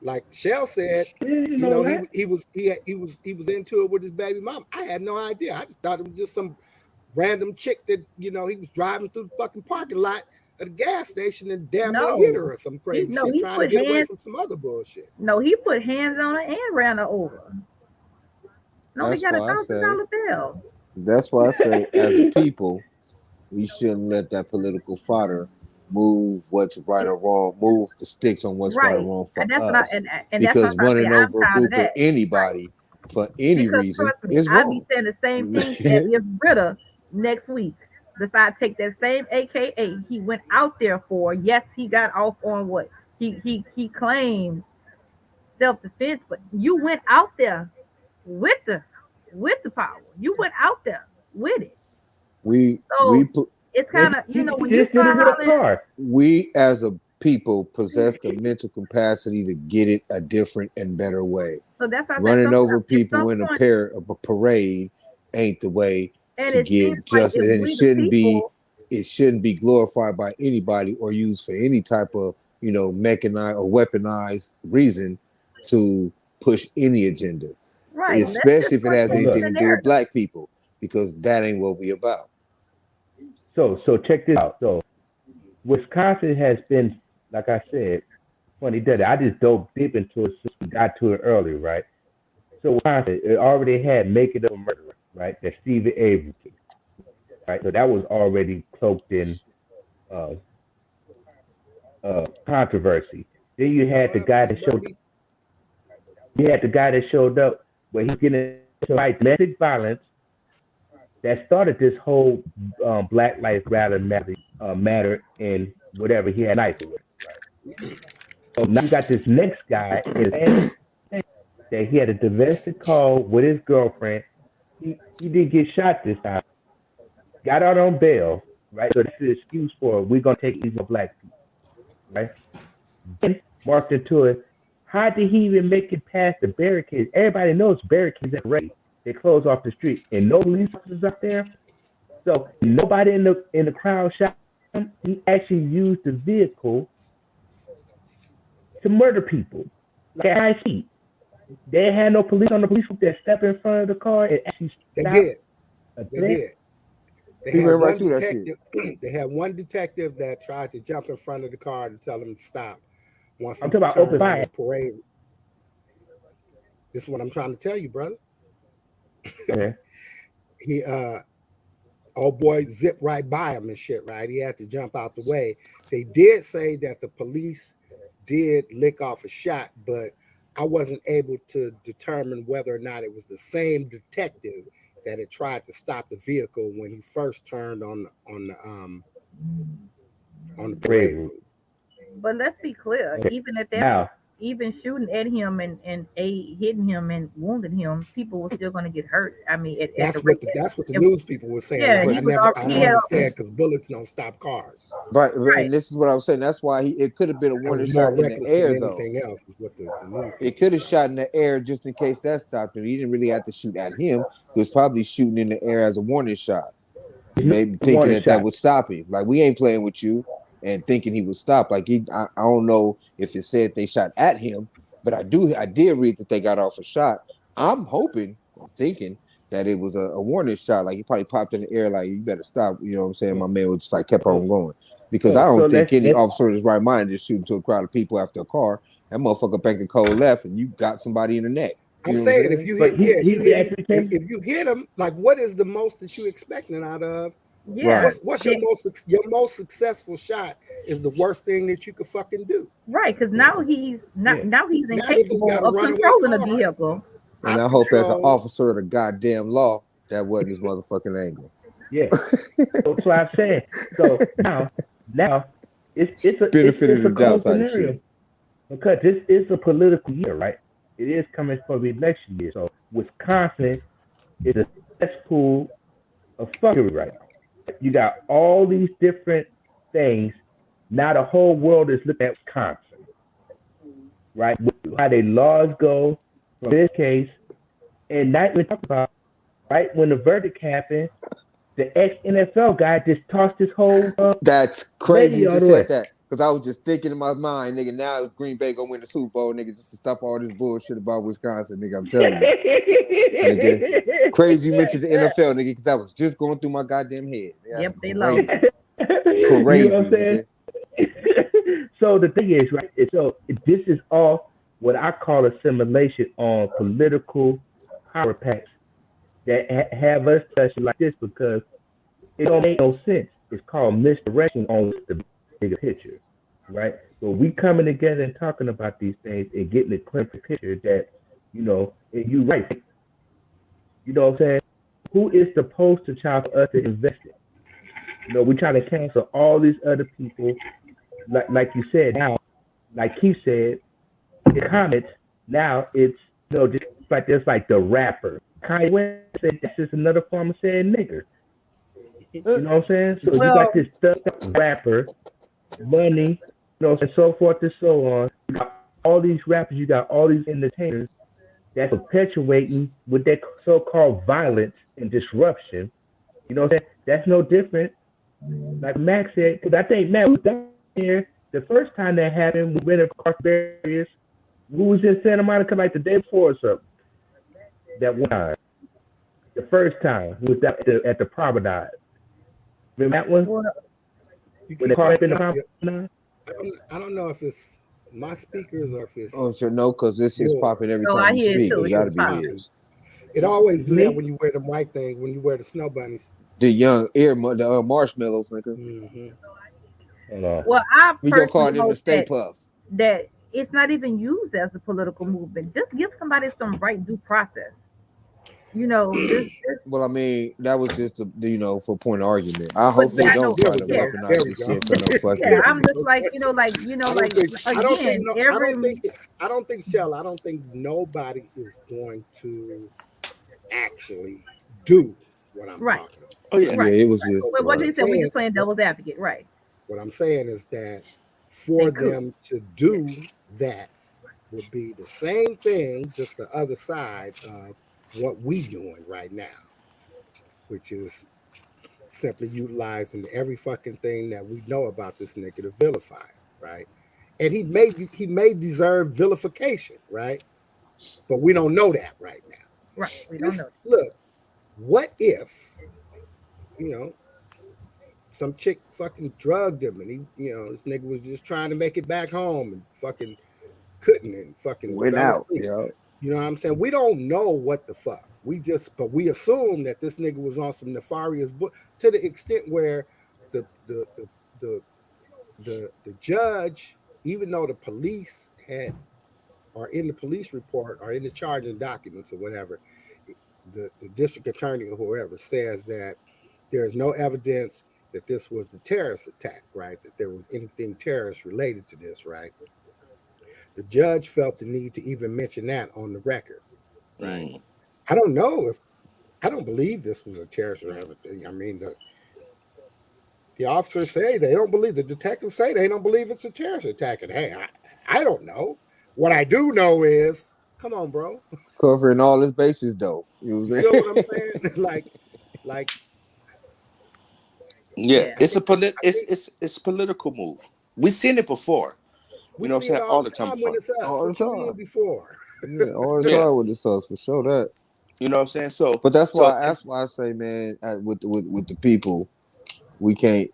like Shell said, you you know know, that. he was into it with his baby mom. I had no idea. I just thought it was just some random chick that, you know, he was driving through the fucking parking lot at a gas station and damn near hit her No, or some crazy shit, he trying to put get away hands. from some other bullshit. No, he put hands on her and ran her over. No, he That's got a why I thousand say. dollar bill. That's why I say, as a people, we shouldn't let that political fodder move what's right or wrong, move the sticks on what's right or Right, wrong for and that's what I us. and that's what Because I'm trying to say. running I'm over a tired of group of that. Right, anybody for any because reason trust me, is I be wrong. saying the same thing that if Britta next week decide to take that same AKA he went out there for. Yes, he got off on what he claimed self defense, but you went out there with the power. You went out there with it. We So put it's They kind of, when you just did it start with a hollering, car. we as a people possess the mental capacity to get it a different and better way. so that's why I said Running over at some people in a point, pair of a parade ain't the way and to it seems get like justice, if and we the people, it shouldn't be glorified by anybody or used for any type of mechanized or weaponized reason to push any agenda, right? Let's just especially if it start has So changing anything look, the to do with narrative. black people, because that ain't what we about. so check this out. So Wisconsin has been, like I said, funny that I just dove deep into it since we got to it early, right? So Wisconsin, it already had "Make It a Murderer," right? That Stephen Avery, right? So that was already cloaked in uh, controversy. Then you had What the happened guy to you, that showed, Buddy? you had the guy that showed up where he's getting into domestic violence that started this whole Black Lives Matter and whatever. He had a knife with him, right? So now you got this next guy in that he had a domestic call with his girlfriend. He did get shot this time. Got out on bail, right? So that's the excuse for we're gonna take it easy on black people, right? Then marked into it. How did he even make it past the barricades? Everybody knows barricades at rate. They close off the street, and no police officers up there. So nobody in the crowd shot him. He actually used the vehicle to murder people, like at high speed. They had no police on the police group that stepped in front of the car and actually They stopped did. a They threat. did. They He had ran right one through that shit. detective. They had one detective that tried to jump in front of the car to tell him to stop. Once he I'm talking about turned open on fire. the parade. This is what I'm trying to tell you, brother. Okay. He old boy zipped right by him and shit, right? He had to jump out the way. They did say that the police did lick off a shot, but I wasn't able to determine whether or not it was the same detective that had tried to stop the vehicle when he first turned on the parade route. But let's be clear, Okay. even at that Now, point, even shooting at him and hitting him and wounding him, people were still going to get hurt. I mean, at That's the what rate that's what the it- news people were saying. yeah, Like he was I he don't had understand because bullets don't stop cars. Right, right. and this is what I was saying. That's why it could have been a That warning was more shot in the reckless air, than though. anything else, is what the news It people could have said. shot in the air just in case that stopped him. He didn't really have to shoot at him. He was probably shooting in the air as a warning shot, maybe thinking warning that shot. would stop him. Like, we ain't playing with you, and thinking he would stop. Like, I don't know if it said they shot at him, but I did read that they got off a shot. I'm thinking that it was a warning shot. Like, he probably popped in the air, like, you better stop. You know what I'm saying? My man would just like kept on going, because I don't think any officer in his right mind just shooting to a crowd of people after a car. That motherfucker banking cold left, and you got somebody in the neck. I'm saying if you hit, if you hit him, like, what is the most that you expecting out of? Yeah. What's your most successful shot is the worst thing that you could fucking do. Right, because now he's incapable of runaway controlling the car. vehicle. And I hope as an officer of the goddamn law, that wasn't his motherfucking angle. Yeah. That's what I said. So now it's a benefit of the cold doubt type scenario shit. because this is a political year, right? It is coming for the election year. So Wisconsin is a cesspool of fuckery right now. You got all these different things. Now the whole world is looking at Wisconsin, right? How their laws go from this case, and not even talk about right when the verdict happened. The ex-NFL guy just tossed his whole. That's crazy you just said way. that, because I was just thinking in my mind, nigga. Now Green Bay gonna win the Super Bowl, nigga, just to stop all this bullshit about Wisconsin, nigga. I'm telling you, nigga. Crazy you mentioned the NFL, nigga, because that was just going through my goddamn head. Yep, they crazy. lost. Crazy, you know what I'm nigga. So the thing is, right? So this is all what I call a simulation on political power packs that have us touching like this, because it don't make no sense. It's called misdirection on the bigger picture, right? So we coming together and talking about these things and getting a clear picture that, and you right. You know what I'm saying? Who is the poster child for us to invest in? We try to cancel all these other people, like you said. Now, like Keith said, in comments, now it's just like there's like the rapper. Kanye West said that's just another form of saying nigger. You know what I'm saying? So you got this rapper, money, and so forth and so on. You got all these rappers, you got all these entertainers that's perpetuating with that so-called violence and disruption. You know what I'm saying? That's no different. Like Max said, because I think Matt was down here the first time that happened. We went across barriers. We was in Santa Monica like the day before or something. That one time. The first time we was at the Promenade. Remember that one? Well, when the car in the Promenade? I don't know if it's my speakers or if it's. Oh, sure, no, because this is popping every I time you hear it speak. too. It gotta be his. It always do that when you wear the white things, when you wear the snow bunnies. The young the marshmallows, nigga. Mm-hmm. Well, I we gonna call them the hope Stay Puffs. that it's not even used as a political movement. Just give somebody some right due process. Well, I mean, that was just the for point of argument. I hope they don't try to weaponize this shit for no fucking. Yeah, I'm just like I don't think Shell. I don't think nobody is going to actually do what I'm talking about. Oh yeah, right. Yeah, it was just. Well, what he said, we just playing devil's advocate, right? What I'm saying is that for them to do that would be the same thing, just the other side of what we doing right now, which is simply utilizing every fucking thing that we know about this nigga to vilify, right? And he may deserve vilification, right? But we don't know that right now. Right, we don't know. Look, what if, some chick fucking drugged him, and this nigga was just trying to make it back home and fucking couldn't and fucking Went fell out, asleep. yo. You know what I'm saying? We don't know what the fuck. But we assume that this nigga was on some nefarious to the extent where the the the the the judge, even though the police are in the police report or in the charging documents or whatever, the district attorney or whoever says that there's no evidence that this was a terrorist attack, right? That there was anything terrorist related to this, right? The judge felt the need to even mention that on the record, right? I don't know if I don't believe this was a terrorist or everything. I mean, the officers say they don't believe. The detectives say they don't believe it's a terrorist attack. And hey, I don't know. What I do know is, come on, bro. Covering all his bases, though. You know what You I'm feel saying? what I'm saying? like. Yeah, Yeah. it's a political move. We've seen it before. We What I'm see it saying? all All the the time time when before. it's us. All the What you mean time. before? Yeah, all the Yeah. time with the sauce for sure. That. You know what I'm saying? So, But that's so why I say, man, with the people, we can't.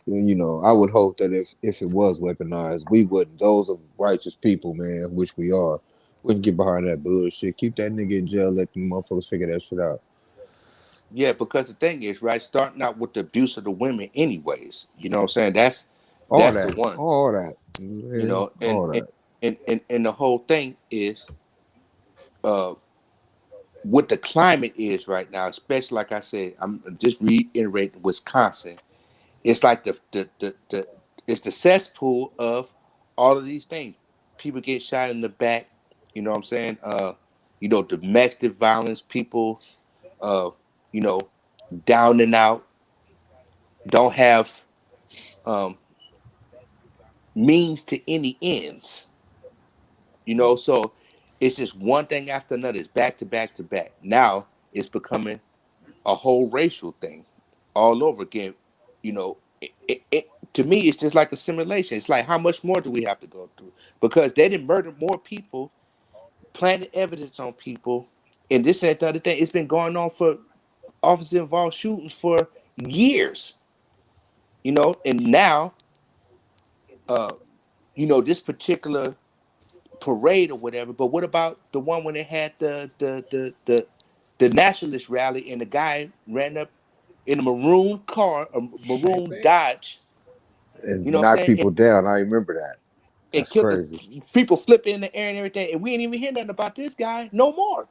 I would hope that if it was weaponized, we wouldn't. Those of righteous people, man, which we are, wouldn't get behind that bullshit. Keep that nigga in jail. Let the motherfuckers figure that shit out. yeah, because the thing is, right, starting out with the abuse of the women, anyways. You know what I'm saying? That's All the that. one. All that. You Man, know, and all and that. and and, and the whole thing is, uh, what the climate is right now, especially like I said, I'm just reiterating Wisconsin. It's like the it's the cesspool of all of these things. People get shot in the back. You know what I'm saying? Domestic violence. People, uh, you know, down and out. Don't have um, means to any ends. So it's just one thing after another. It's back to back to back. Now it's becoming a whole racial thing all over again. To me, it's just like a simulation. It's like, how much more do we have to go through? Because they didn't murder more people, planted evidence on people, and this and the other thing. It's been going on for officer involved shootings for years. And now, uh, this particular parade or whatever. But what about the one when they had the nationalist rally and the guy ran up in a maroon car, a Same maroon thing. Dodge, And you know what I'm knock saying? people down. I remember that. And That's killed the crazy. people flipping in the air and everything. And we ain't even hear nothing about this guy no more.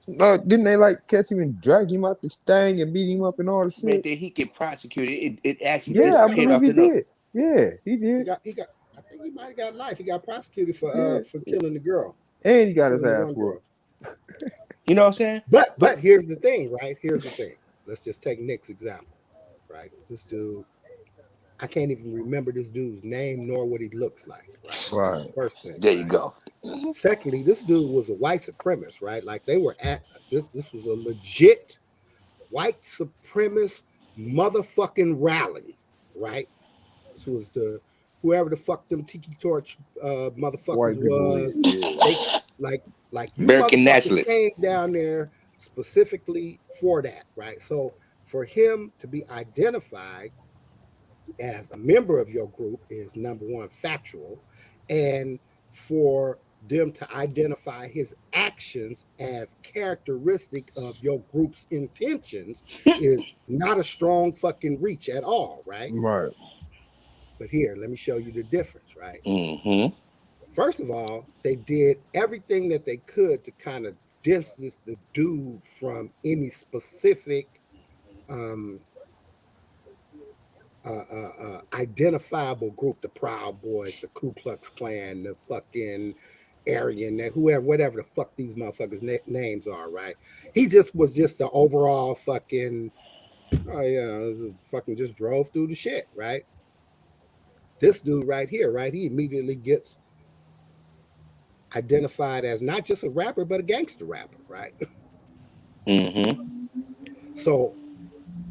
No, didn't they catch him and drag him out the thing and beat him up and all the Man, shit? did he get prosecuted? It actually Yeah, he Yeah, I got disappeared believe off he the note. did. Yeah, he he did. got he got. I think he might have got life. He got prosecuted Yeah, for killing the girl, and he got his killing the ass one girl. whooped. You know what I'm saying? But here's the thing, right? Here's the thing. Let's just take Nick's example, right? This dude, I can't even remember this dude's name nor what he looks like, right? That's Right. the first thing, There you right? go. Secondly, this dude was a white supremacist, right? Like they were at this. This was a legit white supremacist motherfucking rally, right? This was the whoever the fuck them tiki torch motherfuckers White people was. is. Yeah. They like you American motherfuckers nationalists. came down there specifically for that, right? So for him to be identified as a member of your group is number one factual, and for them to identify his actions as characteristic of your group's intentions is not a strong fucking reach at all, right? Right. But here, let me show you the difference, right? Mm-hmm. First of all, they did everything that they could to kind of distance the dude from any specific um, identifiable group, the Proud Boys, the Ku Klux Klan, the fucking Aryan, whoever, whatever the fuck these motherfuckers' names are, right? He just was just the overall fucking, oh yeah, fucking just drove through the shit, right? This dude right here, right? He immediately gets identified as not just a rapper, but a gangster rapper, right? Mm-hmm. So,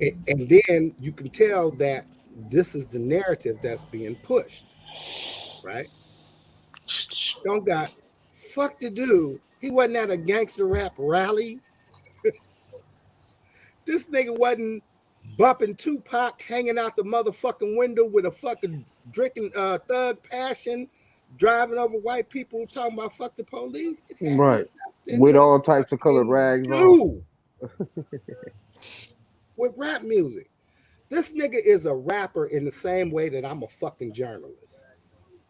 and then you can tell that this is the narrative that's being pushed, right? Don't got fuck the dude. He wasn't at a gangster rap rally. This nigga wasn't bumping Tupac, hanging out the motherfucking window with a fucking drinking Thug Passion, driving over white people talking about fuck the police. It had Right. nothing With to all types of colored rags on. do with rap music. This nigga is a rapper in the same way that I'm a fucking journalist.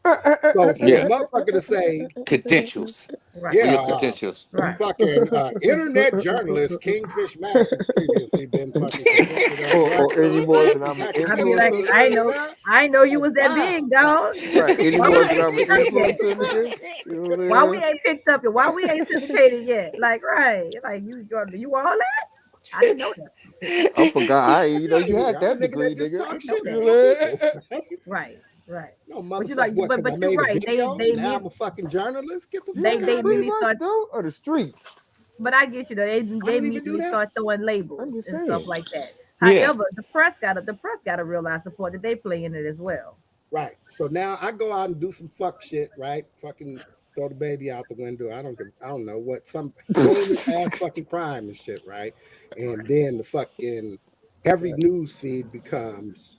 So for Yeah. a motherfucker to say, Credentials. Right. Where your yeah, credentials? Right. fucking internet journalist Kingfish Mac, who's previously been fucking convicted of Or any more than I'm an I'd be like, influencer. I know you was that Wow. big, dog. Right. Any Why more we than I'm an ain't picked up yet? influencer, nigga. You know what Why I'm we saying? ain't picked up yet? Why we ain't syndicated yet? Like, right. Like, you all that? I didn't know that. I forgot. You know, you had I'm that a nigga degree, that just nigga. talk know shit that. about people. Right. Right. No But you motherfucker, like, what? Because I but you're made a right. video. They Now I'm a fucking journalist. Get the fuck they out of Pretty immediately here. much, start. though. Or the streets. But I get you though. They I don't even do immediately that. start throwing labels I'm just and stuff saying. like that. Yeah. However, the press gotta realize the part that they play in it as well. Right. So now I go out and do some fuck shit. Right. Fucking throw the baby out the window. I don't know what some heinous ass fucking crime and shit. Right. And then the fucking every news feed becomes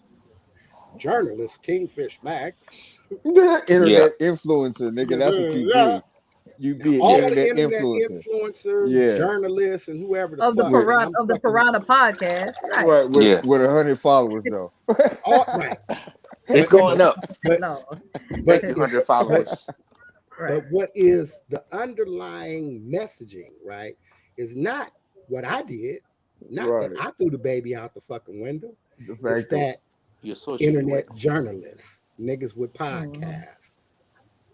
journalist Kingfish Mac. Internet influencer, nigga. That's what you Yeah. be. You be an All the internet internet influencer. influencers, Yeah. journalists, and whoever the Of the fuck. With- Piranha I'm of the fucking Piranha podcast, right? Right. Yeah. With 100 followers, though. all right. It's going up. No. But Thank you, 100 followers. Right. But what is the underlying messaging, right, is not what I did, not that Right. I threw the baby out the fucking window. It's a It's fact. that You associate internet with. journalists, niggas with podcasts,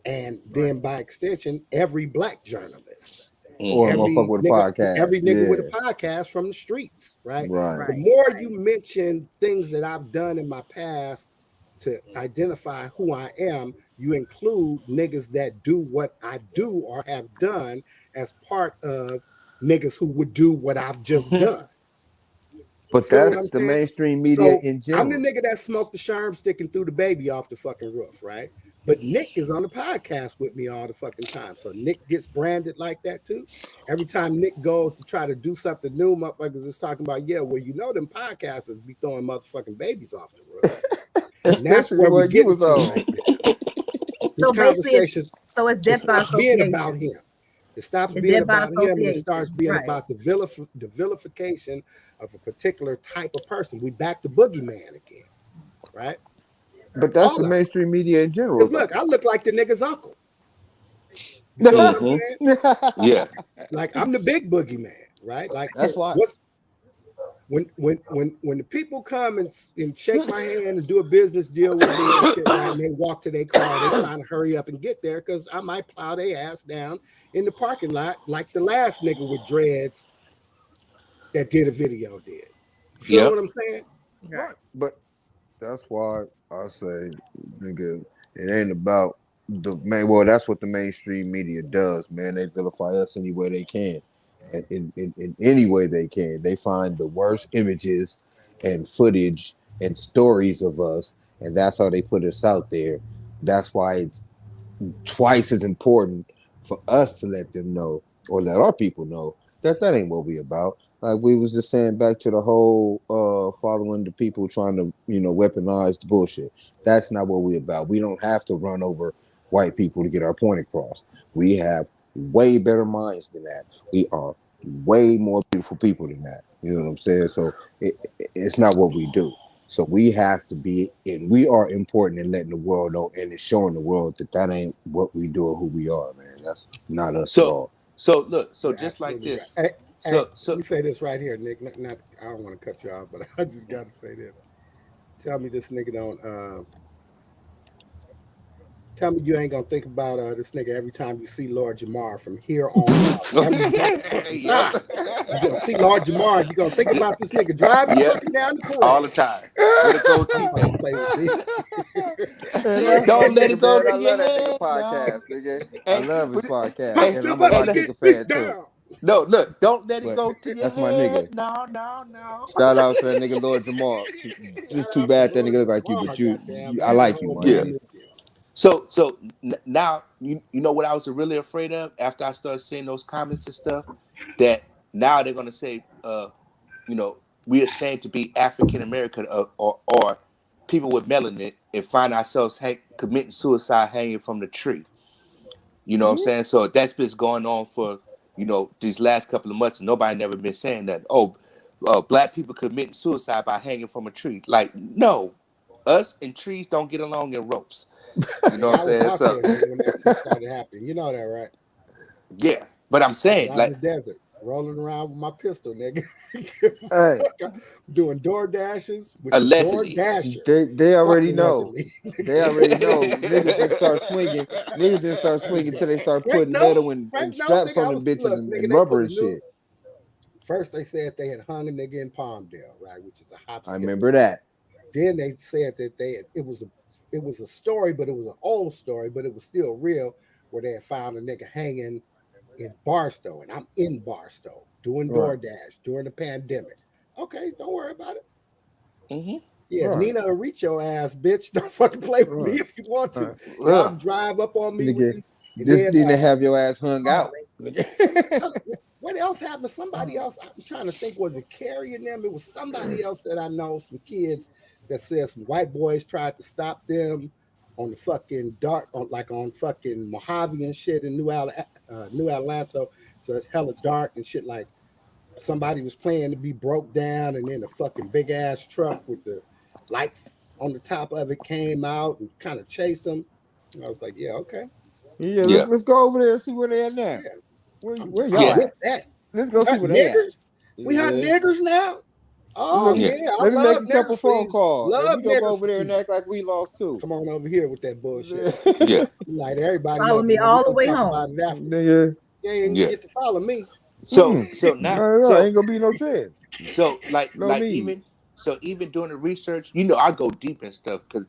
and then by extension, every black journalist. Or a Every motherfucker with a nigga, podcast. every nigga with a Yeah. podcast from the streets, right? Right. The more you mention things that I've done in my past to identify who I am, you include niggas that do what I do or have done as part of niggas who would do what I've just done. But Feel what that's I'm the saying? mainstream media So in I'm the general. nigga that smoked the sherm stick and threw the baby off the fucking roof, right? But Nick is on the podcast with me all the fucking time. So Nick gets branded like that too. Every time Nick goes to try to do something new, motherfuckers is talking about, yeah, well, you know them podcasters be throwing motherfucking babies off the roof. And that's Especially where we what get you was to on. right now. This So basically, conversation so it's death by stops being association. about him. It stops It's being death by about him and it association. starts being Right. about the vilification of a particular type of person. We back to boogeyman again, right? But that's All the of it. mainstream media in general. Because look, I look like the nigga's uncle. You feel what I'm saying? Yeah. Like I'm the big boogeyman, right? Like That's why. what's when the people come and shake my hand and do a business deal with me and shit, right? And they walk to their car, they trying to hurry up and get there because I might plow their ass down in the parking lot like the last nigga with dreads that did a video did. You feel Yep. what I'm saying? Right. But that's why I say, nigga, it ain't about the main. Well, that's what the mainstream media does, man. They vilify us any way they can, and in any way they can. They find the worst images and footage and stories of us, and that's how they put us out there. That's why it's twice as important for us to let them know or let our people know that ain't what we about. Like we was just saying back to the whole following the people trying to, weaponize the bullshit. That's not what we about. We don't have to run over white people to get our point across. We have way better minds than that. We are way more beautiful people than that. You know what I'm saying? So it's not what we do. So we have to be, and we are important in letting the world know, and it's showing the world that ain't what we do or who we are, man. That's not us at all. So look, so You're just like absolutely this. right. Hey, So let me say this right here, Nick. Not I don't want to cut you off, but I just got to say this. Tell me this nigga don't. Tell me you ain't gonna think about this nigga every time you see Lord Jamar from here on out. You gonna see Lord Jamar, you gonna think about this nigga driving fucking down the parade. all the time. With a goatee Fucking play with me. Don't let it go Man, I to your love that nigga head. podcast, nigga. I Hey, love his but- podcast, hey, and I'm a Somebody hot get nigga fan this too. down. No, look, don't let it But go to your that's my head. nigga. No. Shout out to that nigga Lord Jamal. Just too bad that nigga look like you, but I like you, my Yeah. nigga. So now you know what I was really afraid of after I started seeing those comments and stuff, that now they're gonna say we ashamed to be African American or people with melanin and find ourselves committing suicide hanging from the tree. You know what I'm saying? So that's been going on for, these last couple of months. And nobody never been saying that. Oh, black people committing suicide by hanging from a tree. Like, no, us and trees don't get along in ropes. You know what I'm I was saying? out So, there, nigga, when that shit started happening. You know that, right? yeah. But I'm I was saying, out in like, the desert, rolling around with my pistol, nigga. Hey, Doing door dashes with the door allegedly. dasher. they Fuck already know. allegedly. They already know. Niggas just start swinging. Niggas just start swinging until they start Frank, putting no, metal and Frank, no, straps nigga. on I them was bitches look, and, nigga. and They rubber put a and new. shit. First, they said they had hung a nigga in Palmdale, right, which is a hop. I skip, remember that. Then they said that it was a story, but it was an old story, but it was still real, where they had found a nigga hanging in Barstow, and I'm in Barstow doing Right. DoorDash during the pandemic. Okay, don't worry about it. Mm-hmm. Yeah, Right. Nina will reach your ass, bitch. Don't fucking play with me Right. if you want to. Right. Y'all Ugh. drive up on me with Nigga, these, and just then need to have your ass hung out. what else happened? Somebody else. I'm trying to think. Was it Carrie and them? It was somebody else that I know. Some kids that said some white boys tried to stop them on the fucking dark, on fucking Mojave and shit in New Atlanta. So it's hella dark and shit. Like somebody was playing to be broke down, and then a fucking big ass truck with the lights on the top of it came out and kind of chased them. And I was like, yeah, okay, Yeah, Yeah. let's go over there and see where they at now. yeah, Where I'm y'all Yeah. with at? that. Let's go We see hunt where they at. niggers. We hunt Yeah. niggers now. Oh Let me, Yeah. yeah, I let me make love a couple nigger phone season. calls, and Love we gonna go nigger over there and season. act like we lost too. Come on over here with that bullshit. Yeah. You light everybody Follow up, me and then we all the gonna way talk home. about it after. Nigga, You ain't Yeah. get to follow me. So now, no, ain't gonna be no chance. so No need. even doing the research, I go deep and stuff because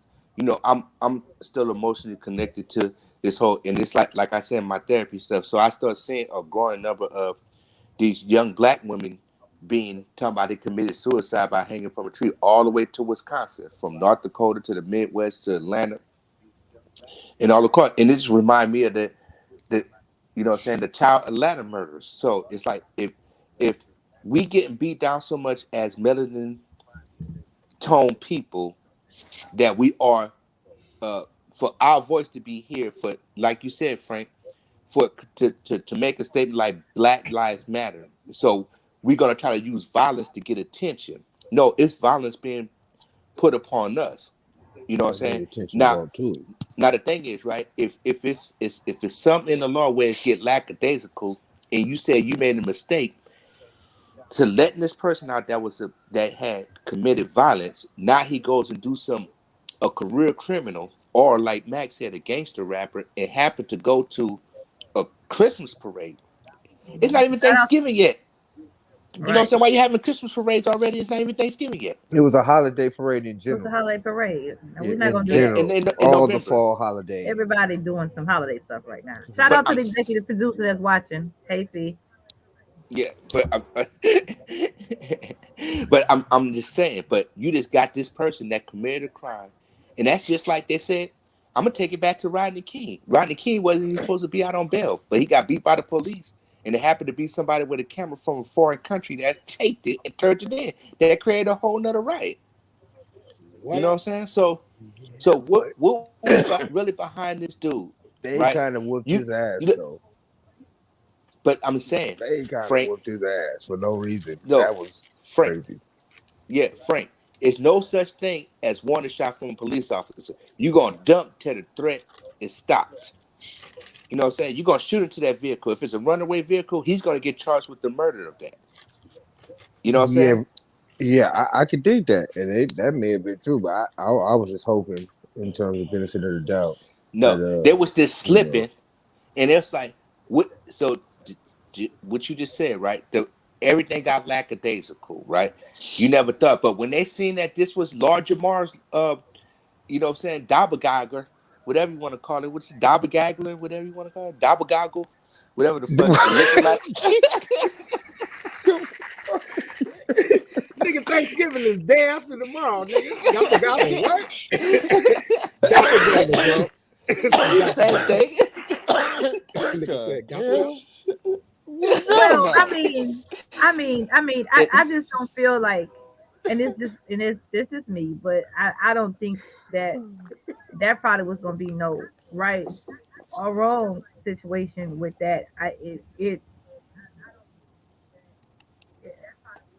I'm still emotionally connected to this whole, and it's like I said, my therapy stuff. So I start seeing a growing number of these young black women being talking about they committed suicide by hanging from a tree all the way to Wisconsin, from North Dakota to the Midwest to Atlanta and all the court. And it just remind me of the the child Atlanta murders. So it's like if we getting beat down so much as melanin tone people that we are for our voice to be here, for like you said, Frank, for to make a statement like Black Lives Matter. So we're gonna try to use violence to get attention. No, it's violence being put upon us. You know what I'm Bring saying? attention Now, brought to it. now the thing is, right? If it's something in the law where it's get lackadaisical, and you say you made a mistake to letting this person out that had committed violence, now he goes and do a career criminal, or like Max said, a gangster rapper, and happened to go to a Christmas parade. It's not even Shout out, Thanksgiving yet. You know what I'm right? saying? Why you having Christmas parades already? It's not even Thanksgiving yet. It was a holiday parade in What's the general. holiday parade? And Yeah, we're not in gonna do that. And general, in all the November. fall holidays. Everybody doing some holiday stuff right now. Shout But out to the executive producer that's watching. Casey. yeah, but I'm just saying. But you just got this person that committed a crime, and that's just like they said. I'm gonna take it back to Rodney King. Rodney King wasn't even supposed to be out on bail, but he got beat by the police, and it happened to be somebody with a camera from a foreign country that taped it and turned it in. That created a whole nother riot. You What know what up? I'm saying? So what was really behind this dude, They right? kind of whooped You, his ass you though. but I'm saying, They kind of Frank, whooped his ass for no reason. no, That was Frank, crazy. yeah, Frank. It's no such thing as wanted shot from a police officer. You're gonna dump till the threat is stopped. You know what I'm saying? You're gonna shoot into that vehicle. If it's a runaway vehicle, he's gonna get charged with the murder of that. You know what I'm saying? Yeah, yeah, I could dig that, and that may have been true, but I was just hoping, in terms of benefit of the doubt, that No, there was this you know, slipping, and it's like what? So what you just said, right? Everything got lackadaisical, right? You never thought, but when they seen that this was larger Mars, you know what I'm saying, Doppelganger, whatever you want to call it, what's Doppelganger, whatever you want to call it, Doppelgaggle, whatever the fuck it looking like. Nigga, Thanksgiving is day after tomorrow, nigga. Doppelganger what? Doppelganger, bro. It's the same thing. Nigga said doppelganger. Well, I just don't feel like and it's this is me, but I don't think that that probably was gonna be no right or wrong situation with that. It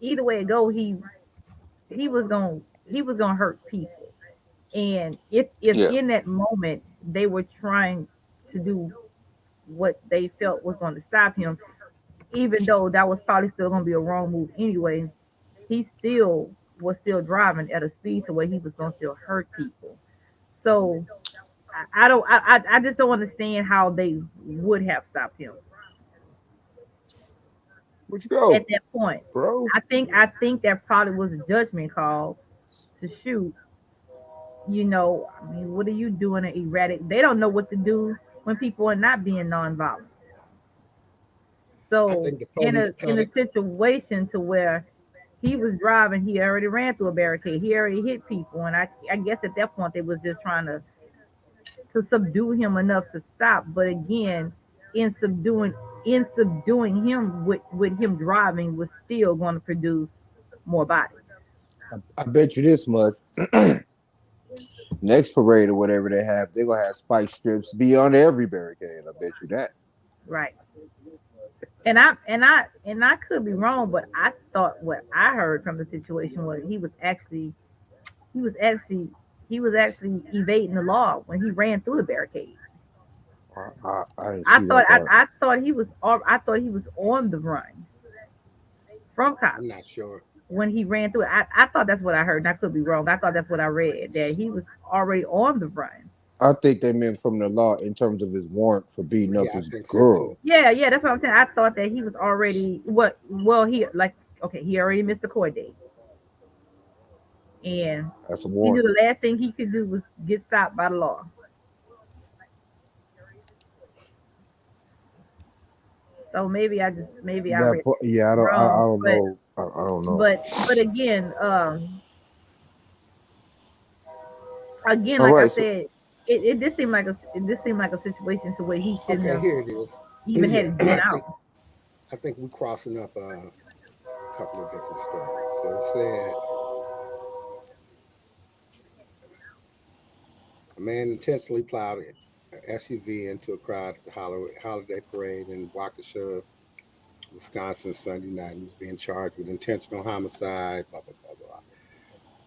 either way it go, he was gonna he was gonna hurt people, and if Yeah, in that moment they were trying to do what they felt was going to stop him, even though that was probably still going to be a wrong move anyway, he still was still driving at a speed to where he was going to still hurt people. So I don't I just don't understand how they would have stopped him Where'd you at go, that point. bro? I think that probably was a judgment call to shoot. I mean, what are you doing? An erratic? They don't know what to do when people are not being nonviolent. I So think the in police a panic. situation to where he was driving, he already ran through a barricade, he already hit people, and I guess at that point they was just trying to subdue him enough to stop. But again, in subduing in subduing him with him driving was still going to produce more bodies. I bet you this much. Next parade or whatever they have, they're gonna have spike strips beyond every barricade. I bet you that. Right. And I could be wrong, but I thought what I heard from the situation was he was actually he was actually evading the law when he ran through the barricade. I didn't I see thought that I, part. I thought he was on the run from cops I'm not sure. when he ran through it. I thought that's what I heard, and I could be wrong. I thought that's what I read, that he was already on the run. I think they meant from the law in terms of his warrant for beating up Yeah, I his think so too. girl. Yeah, yeah, that's what I'm saying. I thought that he was already what well he like okay, he already missed the court date. And That's a he knew warrant. the last thing he could do was get stopped by the law. So maybe I read Yeah, I wrong, don't know. I don't know. but again, again, All like I right, so said, it just seemed like a situation to where he shouldn't Okay, have here it is. even had Yeah, to get I think we're crossing up a couple of different stories. So it said a man intentionally plowed an SUV into a crowd at the holiday parade in Waukesha, Wisconsin, Sunday night. He's being charged with intentional homicide. Blah blah blah blah.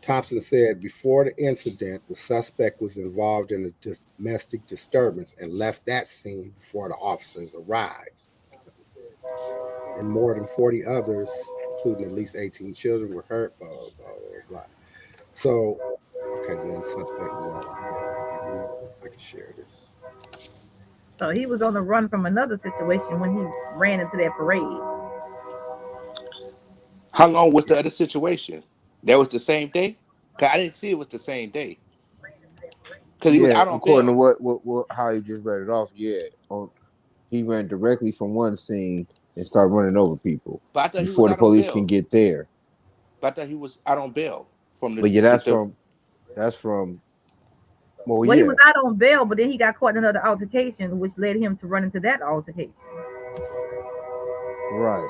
Thompson said before the incident, the suspect was involved in a domestic disturbance and left that scene before the officers arrived. And more than 40 others, including at least 18 children, were hurt. Blah blah blah blah blah. So, okay, then the suspect was on bail. I can share this. So he was on the run from another situation when he ran into that parade. how long was the other situation? That was the same day. Cause I didn't see it was the same day. Cause he was yeah, out on according to bail. what how you just read it off, yeah, he ran directly from one scene and started running over people But I thought he was before the out on police can bail. get there. But I thought he was out on bail from But yeah, the that's from well, Well, he was yeah, out on bail, but then he got caught in another altercation, which led him to run into that altercation. right.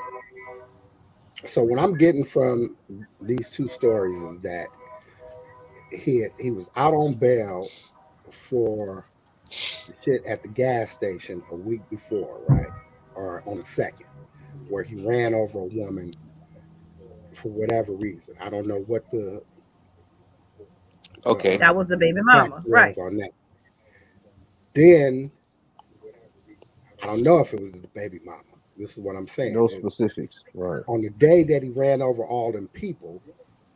So what I'm getting from these two stories is that he was out on bail for the shit at the gas station a week before, right? Or on the second, where he ran over a woman for whatever reason. I don't know what the Okay. That was the baby fact mama, right? was on that. Then I don't know if it was the baby mama. This is what I'm saying No is specifics. Right. on the day that he ran over all them people,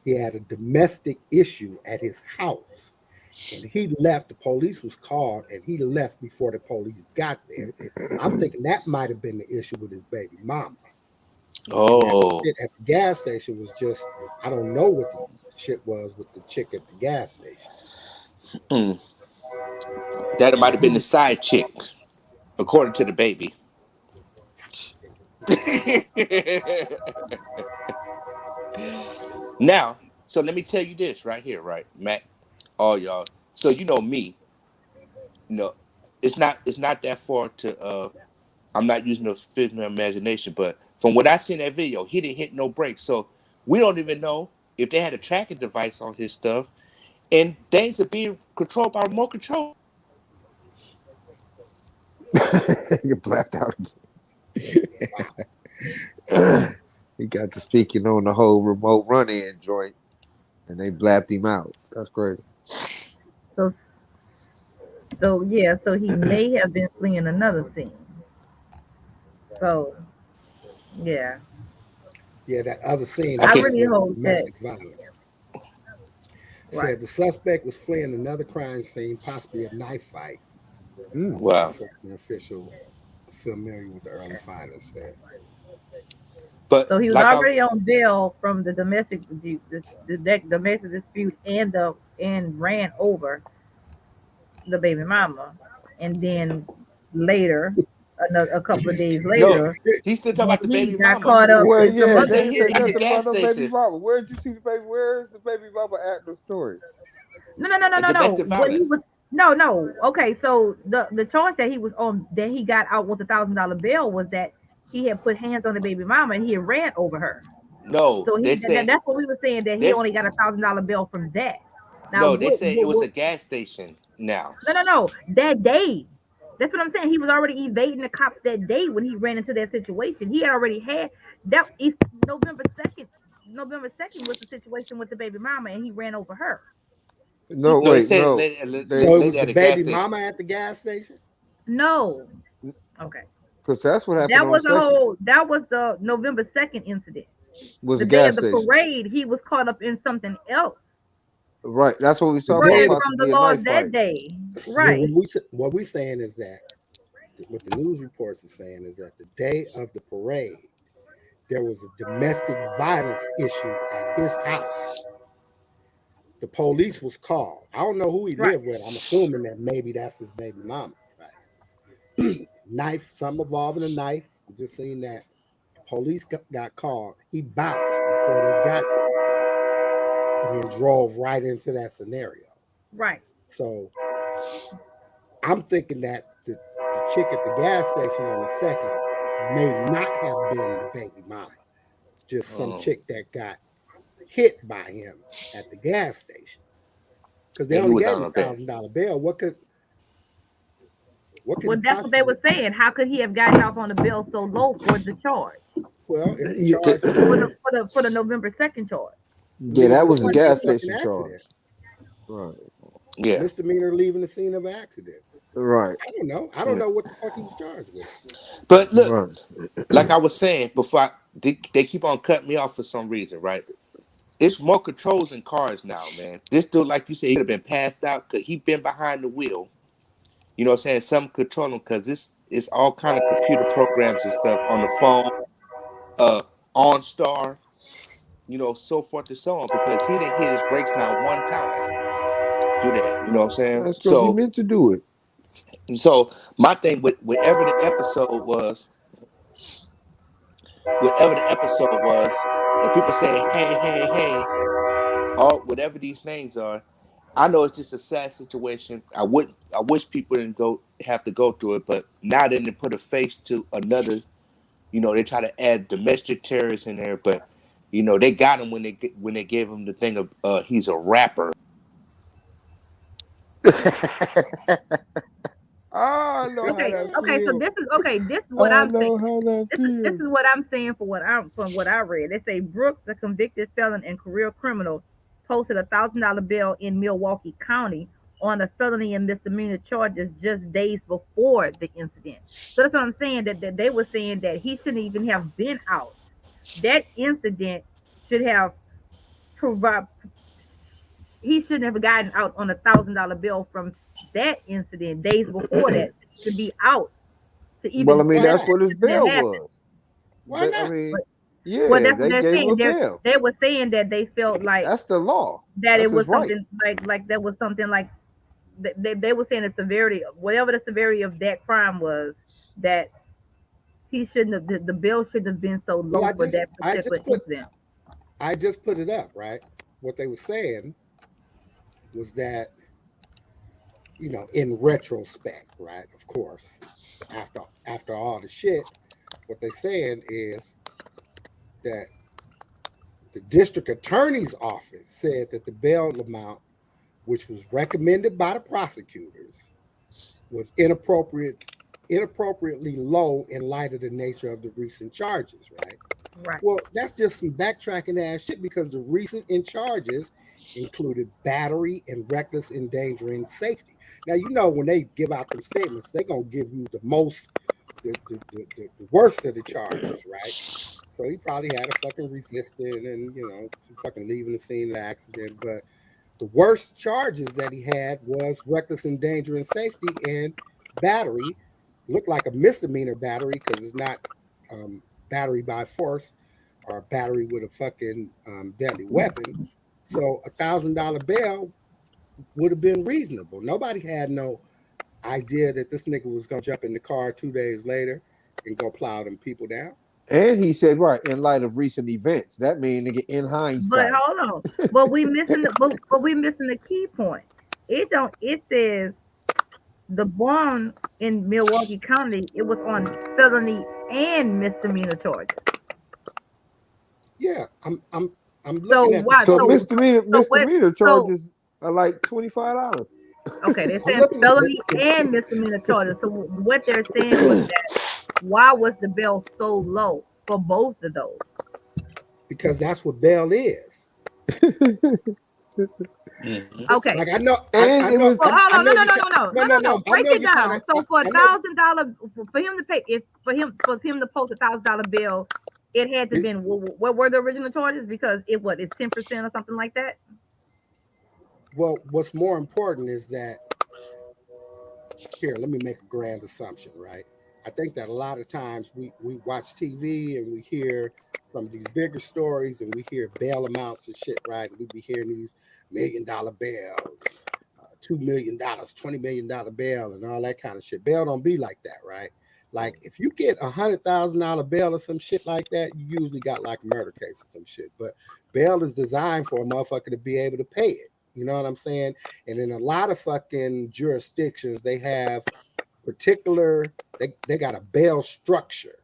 he had a domestic issue at his house. And he left, the police was called, and he left before the police got there. I'm thinking that might have been the issue with his baby mama. And that Oh, shit at the gas station was just, I don't know what the shit was with the chick at the gas station. mm. That might And have he been the was, side chick, according to the baby. Now, so let me tell you this right here, right, Matt, all y'all. So you know me, you know, it's not that far to I'm not using the figment of imagination, but from what I seen in that video, he didn't hit no brakes. So we don't even know. if they had a tracking device on his stuff, and things are being controlled by remote control. You blacked out He got to speaking on the whole remote run-in joint, and they blapped him out. That's crazy. So so he may have been fleeing another scene. So yeah, Yeah, that other scene, I I I can't. think, really was hope that domestic violence. right. Said the suspect was fleeing another crime scene, possibly a knife fight. Mm. Wow. An official familiar with the early findings said. But So he was like I already on bail from the domestic domestic dispute and ran over the baby mama, and then later, a couple of days no, later, he's still talking then about the he baby got mama. caught up Well, in some yeah, He other they said ain't he say at the incident. nothing about gas no baby station. mama. Where'd you see the baby? Where's the baby mama active story? No. A domestic What he violence. was no. Okay, so the charge that he was on that he got out with $1,000 bail was that he had put hands on the baby mama and he had ran over her. No, So they said that's what we were saying that he this. only got $1,000 bill from that. Now No, they said it was a gas station. Now, no, that day. That's what I'm saying. He was already evading the cops that day when he ran into that situation. He had already had that. November 2nd. November 2nd was the situation with the baby mama, and he ran over her. No, no, they wait, said no. They So it lady was at the a gas baby station. mama at the gas station? No. Okay. because that's what happened on the second. That was the November 2nd incident. Was The the day of gas the station, parade, he was caught up in something else, right? That's what we The talking day about. of the, from the Possibly a laws knife that fight. day. well, Right. what we saying is that what the news reports are saying is that the day of the parade, there was a domestic violence issue at his house. The police was called. I don't know who he Right. lived with. I'm assuming that maybe that's his baby mama. Right. Knife, something involving a knife. We just seen that. Police got called. He bounced before they got there and then drove right into that scenario. Right. So I'm thinking that the chick at the gas station on the second may not have been the baby mama, just some chick that got hit by him at the gas station. Because they And he only was gave out him on bail. $1,000 bail. What could he Well, that's what they possibly? were saying. How could he have gotten off on the bill so low for the charge? Well, if the Yeah, charge For the November 2nd charge. yeah, that leaving the was the scene of a gas fucking station accident, charge. Right, Yeah. misdemeanor leaving the scene of an accident. right, I don't know. I don't know what the fuck he was charged with. But look, right. like I was saying before, they keep on cutting me off for some reason, right? It's more controls in cars now, man. This dude, like you said, he could have been passed out because he been behind the wheel. You know what I'm saying? Some control him because this is all kind of computer programs and stuff on the phone, uh, OnStar, so forth and so on. Because he didn't hit his brakes not one time. Do that, you know what I'm saying? That's because he meant to do it. So my thing with whatever the episode was, and people saying, hey, or whatever these things are. I know it's just a sad situation. I wish people didn't have to go through it, but now they didn't put a face to another. They try to add domestic terrorists in there, but they got him when they gave him the thing of he's a rapper. I know how that Okay. So feel. this is what I I'm saying. know how that This feels. is what I'm saying from what I read. They say Brooks, a convicted felon and career criminal, posted $1,000 bail in Milwaukee County on a felony and misdemeanor charges just days before the incident. So that's what I'm saying. That they were saying that he shouldn't even have been out. That incident should have provide. He shouldn't have gotten out on $1,000 bill from that incident days before that to be out to Well, I even mean, Why let that's not? the what his incident bail happen. was. Why I not? mean, Well, yeah, that's what they they're gave him saying. a bail. They were saying that they felt like That's the law. that That's it was his right. something like that was something like they were saying the severity, whatever the severity of that crime was, that he shouldn't have the bill shouldn't have been so Well, low for that particular incident. I just put it up, right? What they were saying was that, in retrospect, right? Of course, after all the shit, what they're saying is that The district attorney's office said that the bail amount, which was recommended by the prosecutors, was inappropriately low in light of the nature of the recent charges, right? Right. Well, that's just some backtracking ass shit because the recent charges included battery and reckless endangering safety. Now, you know, when they give out them statements, they're going to give you the worst of the charges, right? So he probably had a fucking resisted and, you know, fucking leaving the scene of the accident. But the worst charges that he had was reckless endangering safety and battery. Looked like a misdemeanor battery because it's not battery by force or battery with a fucking deadly weapon. So $1,000 bail would have been reasonable. Nobody had no idea that this nigga was gonna jump in the car 2 days later and go plow them people down. And he said, right, in light of recent events. That means, nigga, in But hindsight. hold on. But we missing the key point. It says the bond in Milwaukee County, it was on felony and misdemeanor charges. Yeah, I'm So looking at why? So So misdemeanor charges are like $25. okay, they're I'm saying looking at felony and misdemeanor charges. So what they're saying was that why was the bail so low for both of those? because that's what bail is. Okay. Like I know, And it was Well, hold on, no. I Break know it you down. kinda- So for I know- $1,000, for him to pay, for him to post $1,000 bill, it had to been what were the original charges? Because it's 10% or something like that. Well, what's more important is that here, let me make a grand assumption, right? I think that a lot of times we watch TV and we hear some of these bigger stories and we hear bail amounts and shit, right? And we be hearing these $1 million bails, $2 million, $20 million bail, and all that kind of shit. Bail don't be like that, right? Like if you get $100,000 bail or some shit like that, you usually got like a murder case or some shit. But bail is designed for a motherfucker to be able to pay it. You know what I'm saying? And in a lot of fucking jurisdictions, they have particular, they got a bail structure,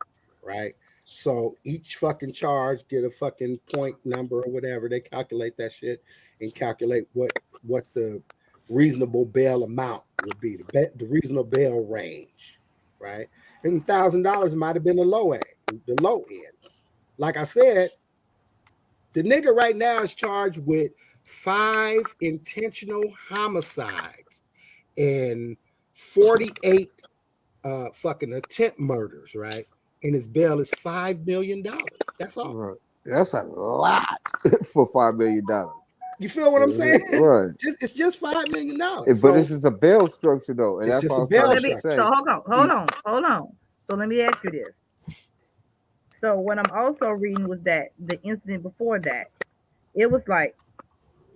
right? So each fucking charge get a fucking point number or whatever. They calculate that shit and calculate what the reasonable bail amount would be, the reasonable bail range, right? And $1,000 might have been the low end. Like I said, the nigga right now is charged with 5 intentional homicides and 48 fucking attempt murders, right? And his bail is $5 million. That's all. right. That's a lot for $5 million. You feel what I'm saying? Right. It's just $5 million. But this is a bail structure though, and It's that's just what a I'm bail trying to say. So hold on. So let me ask you this. So what I'm also reading was that the incident before that, it was like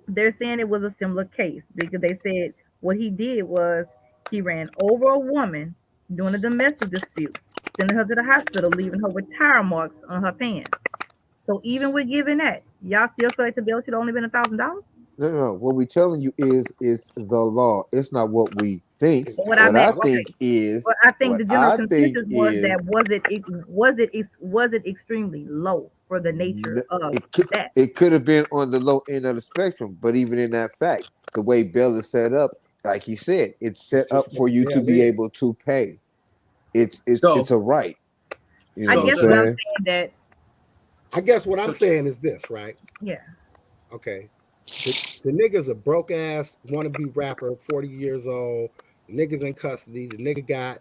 they're saying it was a similar case because they said what he did was he ran over a woman during a domestic dispute, sending her to the hospital, leaving her with tire marks on her pants. So even with giving that, y'all still feel like the bill should only been $1,000? No. What we telling you is it's the law. It's not what we think. What What I okay. think is. But I think What the general I think consensus was is. that was it extremely low for the nature of that? It could have been on the low end of the spectrum, but even in that fact, the way bail is set up, like you said, it's set up for you to be able to pay. It's a right. You know I guess what I'm saying? that. I guess what I'm saying is this, right? Yeah. Okay. The nigga's a broke ass wannabe rapper, 40 years old. The nigga's in custody. The nigga got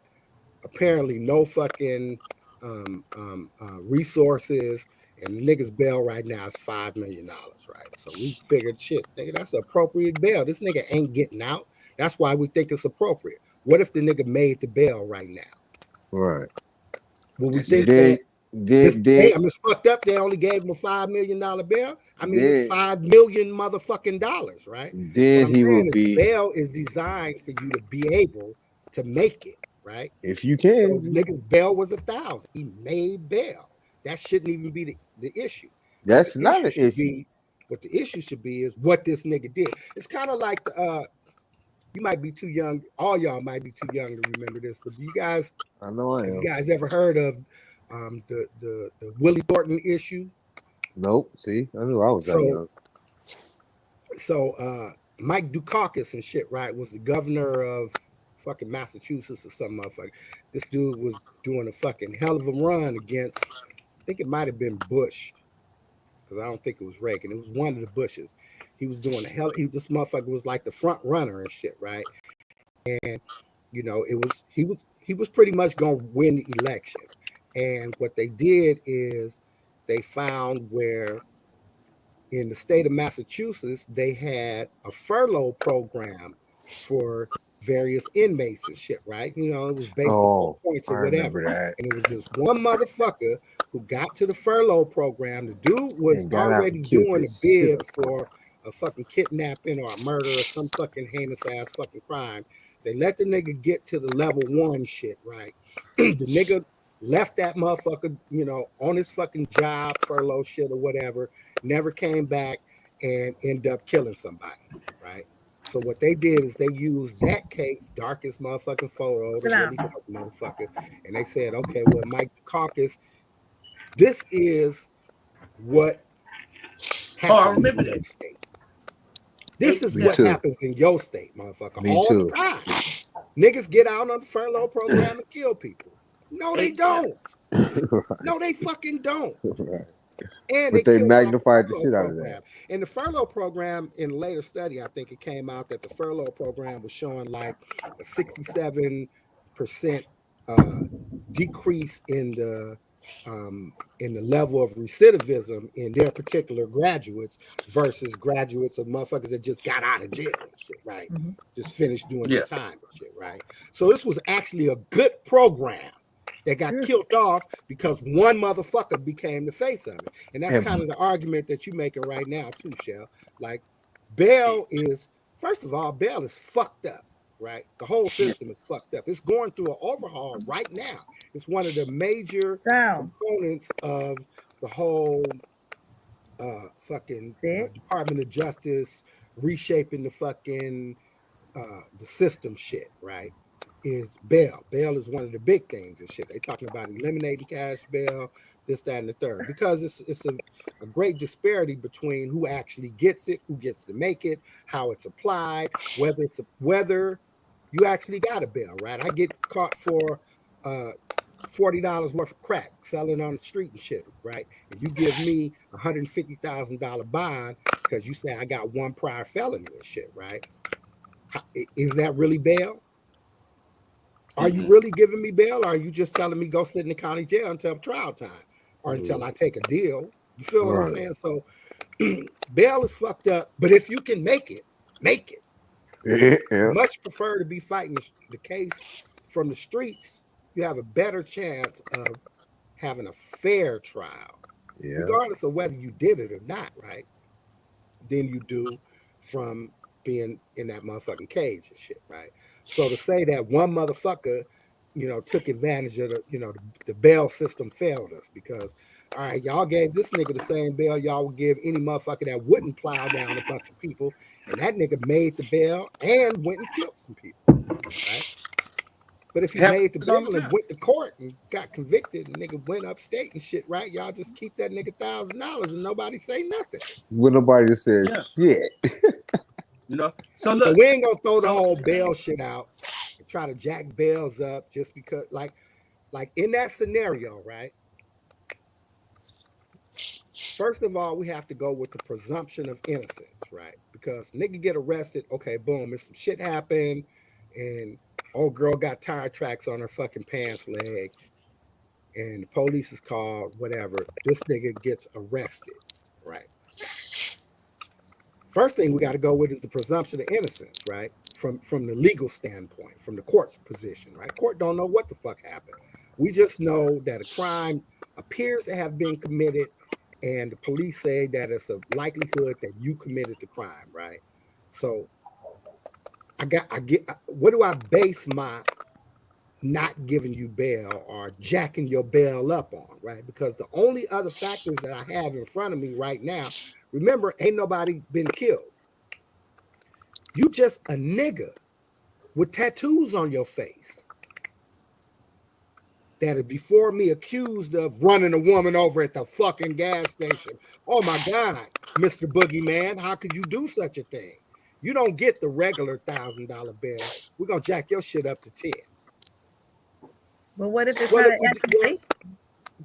apparently no fucking resources, and the nigga's bail right now is $5 million, right? So we figured, shit, nigga, that's appropriate bail. This nigga ain't getting out. That's why we think it's appropriate. What if the nigga made the bail right now? Right. Well, we think that. Then it's fucked up. They only gave him a $5 million bail. I mean, it's $5 million motherfucking dollars, right? Then he will be. Bail is designed for you to be able to make it, right? If you can. So the nigga's bail was $1,000. He made bail. That shouldn't even be the issue. That's not an issue. What the issue should be is what this nigga did. It's kind of like you might be too young. All y'all might be too young to remember this, but you guys, I know I am. You guys ever heard of the Willie Thornton issue Nope. See, I knew I was that So, young. Mike Dukakis and shit, right, was the governor of fucking Massachusetts or some motherfucker. This dude was doing a fucking hell of a run against, I think it might have been Bush, because I don't think it was Reagan. It was one of the Bushes. He was doing this motherfucker was like the front runner and shit, right? And you know, he was pretty much gonna win the election. And what they did is they found where in the state of Massachusetts, they had a furlough program for various inmates and shit, right? You know, it was based upon points I or whatever. remember that. And it was just one motherfucker who got to the furlough program. The dude was And got out already and killed doing the a shit bid out. for a fucking kidnapping or a murder or some fucking heinous ass fucking crime. They let the nigga get to the level 1 shit, right? The nigga left that motherfucker, you know, on his fucking job, furlough shit or whatever, never came back and ended up killing somebody, right? So what they did is they used that case, darkest motherfucking photo, the really dark motherfucker, and they said, okay, well, Mike Dukakis, this is what happens in your state. This is what happens in your state, motherfucker, all the time. Niggas get out on the furlough program and kill people. No, they don't. No, they fucking don't. Right. And But they magnified the shit out of that. And the furlough program, in a later study, I think it came out that the furlough program was showing like a 67% decrease in the level of recidivism in their particular graduates versus graduates of motherfuckers that just got out of jail and shit, right? Mm-hmm. Just finished doing their time and shit, right? So this was actually a good program that got killed off because one motherfucker became the face of it. And that's kind of the argument that you're making right now too, Shell. Like, bail is, first of all, bail is fucked up, right? The whole system is fucked up. It's going through an overhaul right now. It's one of the major components of the whole Department of Justice reshaping the fucking the system shit, right? Is bail. Bail is one of the big things and shit. They talking about eliminating cash bail, this, that, and the third, because it's a great disparity between who actually gets it, who gets to make it, how it's applied, whether you actually got a bail, right? I get caught for $40 worth of crack selling on the street and shit, right? And you give me $150,000 bond because you say I got one prior felony and shit, right? Is that really bail? Are you really giving me bail, or are you just telling me go sit in the county jail until trial time or until I take a deal? You feel what I'm saying? So bail is fucked up, but if you can make it, make it. Much prefer to be fighting the case from the streets. You have a better chance of having a fair trial, regardless of whether you did it or not, right? Than you do from being in that motherfucking cage and shit, right? So to say that one motherfucker, you know, took advantage of the bail system failed us because, all right, y'all gave this nigga the same bail y'all would give any motherfucker that wouldn't plow down a bunch of people, and that nigga made the bail and went and killed some people, right? But if he made the bail and went to court and got convicted, and nigga went upstate and shit, right? Y'all just keep that nigga $1,000 and nobody say nothing. When nobody just says shit. You know, so we ain't gonna throw the whole bail shit out and try to jack bails up just because, like in that scenario, right? First of all, we have to go with the presumption of innocence, right? Because nigga get arrested, okay, boom, if some shit happened, and old girl got tire tracks on her fucking pants leg, and the police is called, whatever, this nigga gets arrested, right? First thing we got to go with is the presumption of innocence, right? From the legal standpoint, from the court's position, right? Court don't know what the fuck happened. We just know that a crime appears to have been committed, and the police say that it's a likelihood that you committed the crime, right? So what do I base my not giving you bail or jacking your bail up on, right? Because the only other factors that I have in front of me right now, remember, ain't nobody been killed. You just a nigga with tattoos on your face. that is before me accused of running a woman over at the fucking gas station. Oh my God, Mr. Boogeyman, how could you do such a thing? You don't get the regular $1,000 bill. We're gonna jack your shit up to 10. But what if it's Well, not if an we do, accusation?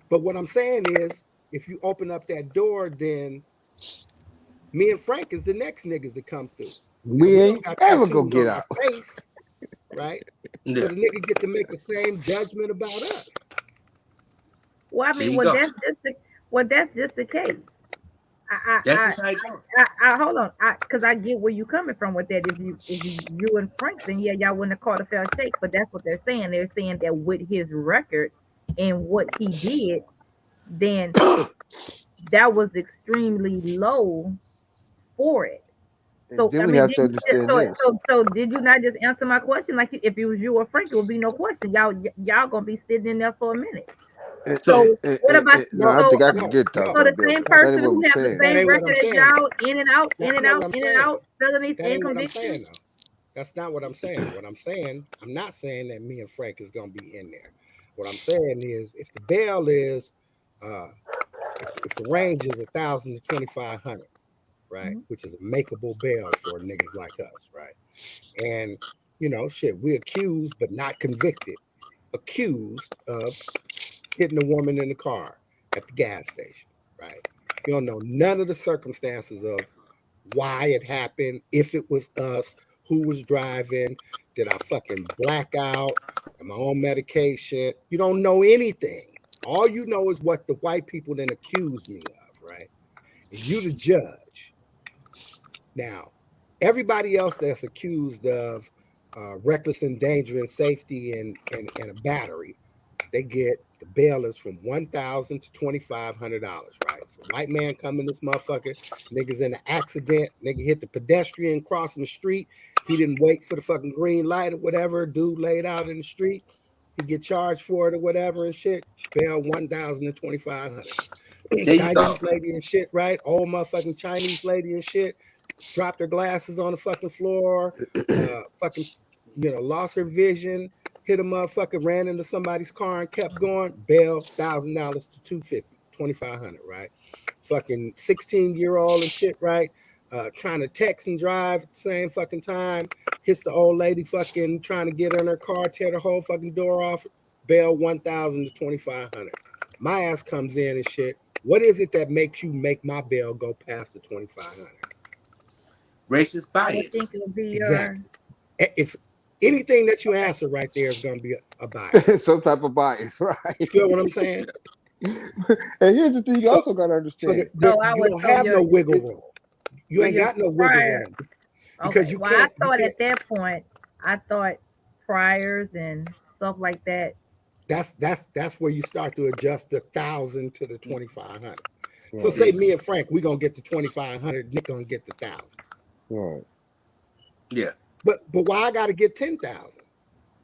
but what I'm saying is, if you open up that door, then me and Frank is the next niggas to come through. We don't ain't got ever tattoos gonna get on out. our face, right? Yeah. So the nigga get to make the same judgment about us. Well, I There mean, you go. that's just the case. That's just how it goes. Hold on, because I get where you coming from with that. If you and Frank, then yeah, y'all wouldn't have caught a fair shake. But that's what they're saying. They're saying that with his record and what he did, then that was extremely low for it. And So then I we mean, have to understand this. so did you not just answer my question? Like if it was you or Frank, it would be no question. Y'all gonna be sitting in there for a minute. So what about No, I think I can get talked so the about Bill, same but that ain't person what who we're have the saying. That same ain't what I'm record as saying. y'all, in and out, That's in and not out, what I'm in and saying. out, felonies That and ain't what I'm saying, convictions? though. That's not what I'm saying. What I'm saying, I'm not saying that me and Frank is gonna be in there. What I'm saying is, if the bail is, if the range is 1,000 to 2,500, right, which is a makeable bail for niggas like us, right, and shit, we accused but not convicted, accused of hitting a woman in the car at the gas station, right? You don't know none of the circumstances of why it happened, if it was us, who was driving, did I fucking black out, am I on medication? You don't know anything. All you know is what the white people then accused me of, right? And you the judge. Now, everybody else that's accused of reckless endangering safety and a battery, they get the bail is from $1,000 to $2,500, right? So white man come in this motherfucker, niggas in an accident, nigga hit the pedestrian crossing the street. He didn't wait for the fucking green light or whatever. Dude laid out in the street. He get charged for it or whatever and shit. Bail $1,000 to $2,500. There you go. Chinese lady and shit, right? Old motherfucking Chinese lady and shit. Dropped her glasses on the fucking floor. Fucking, lost her vision. Hit a motherfucker, ran into somebody's car and kept going. Bail $1,000 to $250, $2,500, right? Fucking 16-year-old and shit, right? Trying to text and drive at the same fucking time. Hits the old lady fucking trying to get her in her car, tear the whole fucking door off. Bail $1,000 to $2,500. My ass comes in and shit. What is it that makes you make my bail go past the $2,500? Racist I would bias. think it would be Exactly. It's anything that you answer right there is going to be a bias. Some type of bias, right? You feel what I'm saying? And here's the thing you also got to understand. So I you would don't so have your- no wiggle room. You ain't your got no wiggle prior- room because Okay, you well, can't. I thought you at that point, I thought priors and stuff like that. That's where you start to adjust the 1,000 to the 2,500. So say me and Frank, we gonna get the 2,500. Nick gonna get the 1,000. Right. Yeah. But why I got to get 10,000?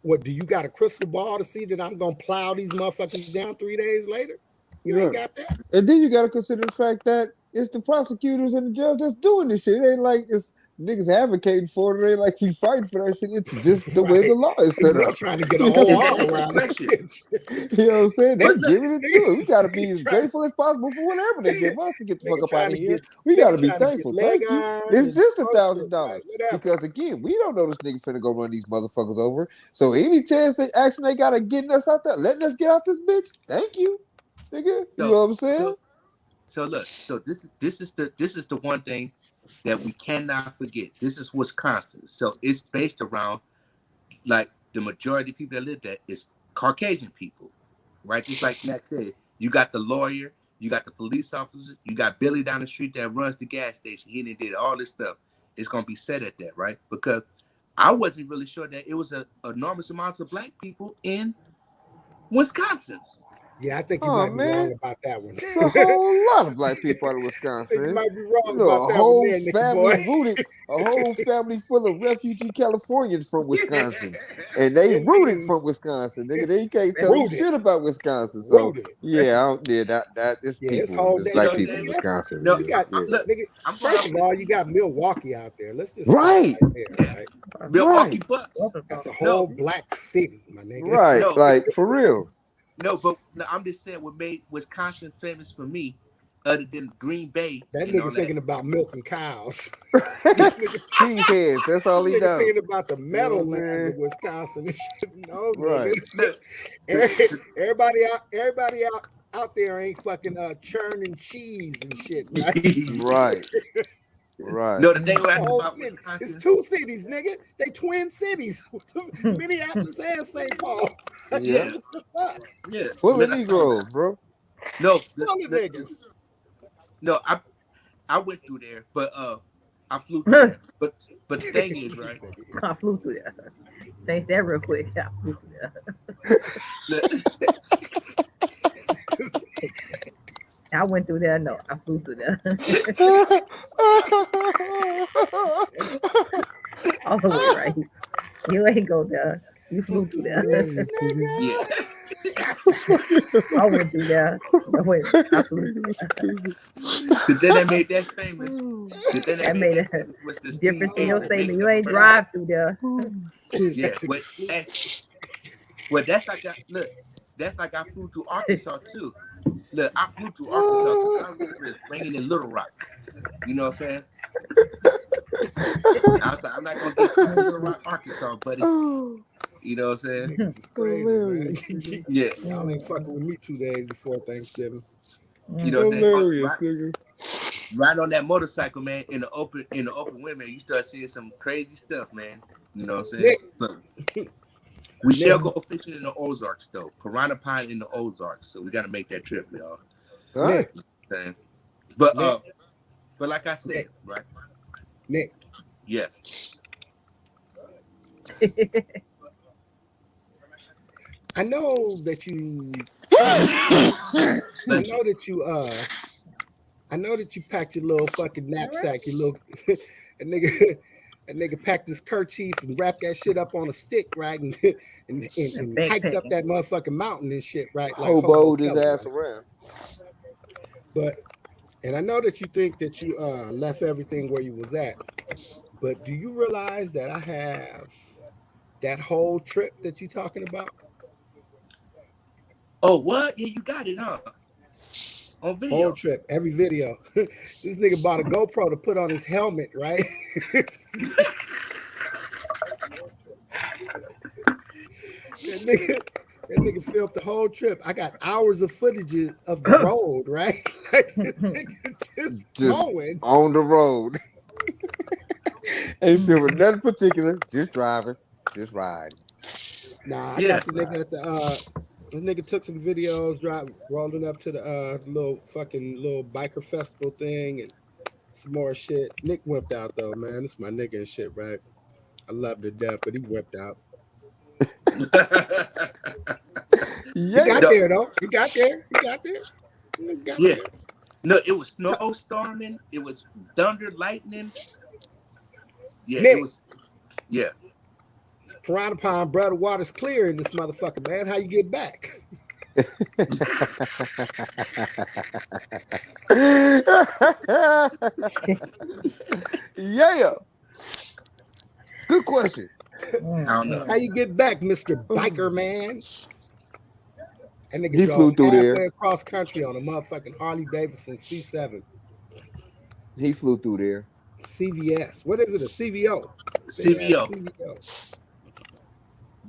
What, do you got a crystal ball to see that I'm gonna plow these motherfuckers down 3 days later? You ain't got that. And then you got to consider the fact that it's the prosecutors and the judge that's doing this shit. It ain't like it's niggas advocating for it. It ain't like he's fighting for that shit. It's just the way the law is set You're up. trying to get a whole It's at arm the around discretion. You know what I'm saying? They But look, giving it to it. We got to be as trying- grateful as possible for whatever they give us to get the fuck Nigga up out trying of to here. get- We nigga got to be trying to get thankful. leg Thank you. irons It's and just fuck $1,000 right, whatever. because again, we don't know this nigga finna go run these motherfuckers over. So any chance they action they got of getting us out there, letting us get out this bitch. Thank you, nigga. You know what I'm saying? So look, so this is the one thing that we cannot forget. This is Wisconsin. So it's based around like the majority of people that live there is Caucasian people. Right? Just like Max said, you got the lawyer, you got the police officer, you got Billy down the street that runs the gas station. He did all this stuff. It's gonna be set at that, right? Because I wasn't really sure that it was an enormous amount of black people in Wisconsin. Yeah, I think you Oh might be wrong man, about that one. it's a whole lot of black people out of I think you Wisconsin. might be wrong You know, about a that one whole there, Nicky family boy. rooted, a whole family full of refugee Californians from Wisconsin, and they rooted from Wisconsin. Nigga, they can't tell them Rooted. shit about Wisconsin. So Rooted. yeah, that is Yeah, it's people, whole it's day. You know black what I'm people in saying? Wisconsin. No, You got look, nigga. I'm First going of all, you got Milwaukee out there. Let's just Right. start right there, right? Milwaukee Right. Bucks. That's a whole black city, my nigga. Right, No, like for real. No, but no, I'm just saying what made Wisconsin famous for me, other than Green Bay That and all nigga's that. thinking about milking cows. Nigga, Cheeseheads. That's all he nigga knows. thinking about the You know what I'm meadowlands saying? of Wisconsin and shit. No, Right. nigga. Everybody out there ain't fucking churning cheese and shit, right? Right. Right. No, the thing what I Whole about city. It's Wisconsin. 2 cities, nigga. They twin cities. Minneapolis and St. Paul. Yeah. What the fuck? Yeah, Full of but Negroes, bro. no, Full of niggas. no, I went through there, but I flew through there. But the thing is, right? I flew through there. Change that real quick. I flew through there. I went through there. No, I flew through there. All the way right. You ain't go there. You flew through there. Yeah. I went through there. No, wait, I flew through there. The thing that made that famous. The thing That made a famous was the difference in your steam statement. You ain't drive through there. Yeah, well, that's like I flew to Arkansas too. Look, I flew to Arkansas because I was bringing in Little Rock. You know what I'm saying? I was like, I'm not gonna get to Little Rock, Arkansas, buddy. You know what I'm saying? Niggas is crazy, man. Yeah. Y'all ain't fucking with me 2 days before Thanksgiving. You know what I'm saying? Hilarious, nigga. Riding on that motorcycle, man, in the open wind, man, you start seeing some crazy stuff, man. You know what I'm saying? But we shall go fishing in the Ozarks, though. Piranha Pond in the Ozarks, so we got to make that trip, y'all. All right. You know what I'm saying? But like I said, right? Nick. Yes. I know that you I know that you packed your little fucking knapsack, your little a nigga packed his kerchief and wrapped that shit up on a stick, right? And hiked up that motherfucking mountain and shit, right? Like Hoboed his ass around. And I know that you think that you left everything where you was at, but do you realize that I have that whole trip that you talking about? Oh, what? Yeah, you got it, huh? On video. Whole trip, every video. This nigga bought a GoPro to put on his helmet, right? That nigga filmed the whole trip. I got hours of footage of the road, right? just going on the road. Ain't filming nothing particular. Just driving, just riding. Nah, I got the nigga at the this nigga took some videos, rolling up to the little biker festival thing and some more shit. Nick whipped out though, man. This is my nigga and shit, right? I love to death, but he whipped out. He got there though. He got there. Yeah. No, it was snowstorming. It was thunder, lightning. Yeah, Nick, it was. Yeah. Piranha Pond, brother, water's clear in this motherfucker, man. How you get back? Yeah. Good question. I don't know. How you get back, Mr. Biker Man? And nigga He flew through halfway there across country on a motherfucking Harley Davidson C7. He flew through there. CVS. What is it? A CVO? CVO.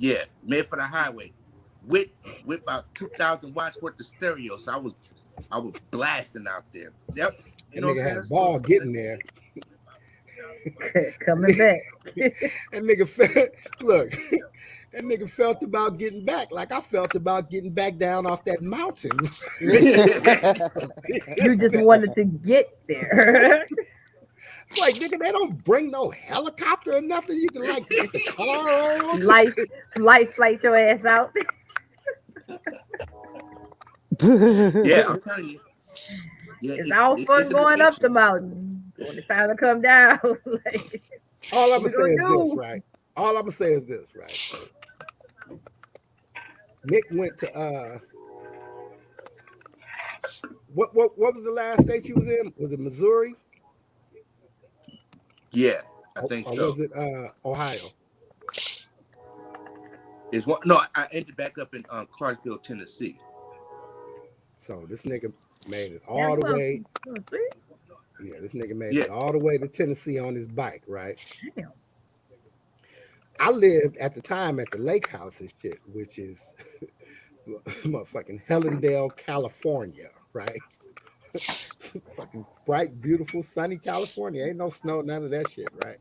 Yeah, made for the highway. With about 2,000 watts worth of stereo. So I was blasting out there. Yep. You know, nigga had a ball getting there. Coming back. That nigga felt about getting back like I felt about getting back down off that mountain. You just wanted to get there. It's like, nigga, they don't bring no helicopter or nothing. You can like put the car on. Light flight your ass out. Yeah, I'm telling you. Yeah, it's all fun going up the mountain. When it's time to come down, like, all I'm gonna say is this, right? All I'm gonna say is this, right? Nick went to what was the last state you was in? Was it Missouri? Yeah, I think or so. Was it Ohio? Is one? No, I ended back up in Clarksville, Tennessee. So this nigga made it Yeah, all the way. three. Yeah, this nigga made Yeah. it all the way to Tennessee on his bike, right? Damn. I lived at the time at the lake house and shit, which is motherfucking Helendale, California, right? Fucking bright, beautiful, sunny California. Ain't no snow, none of that shit, right?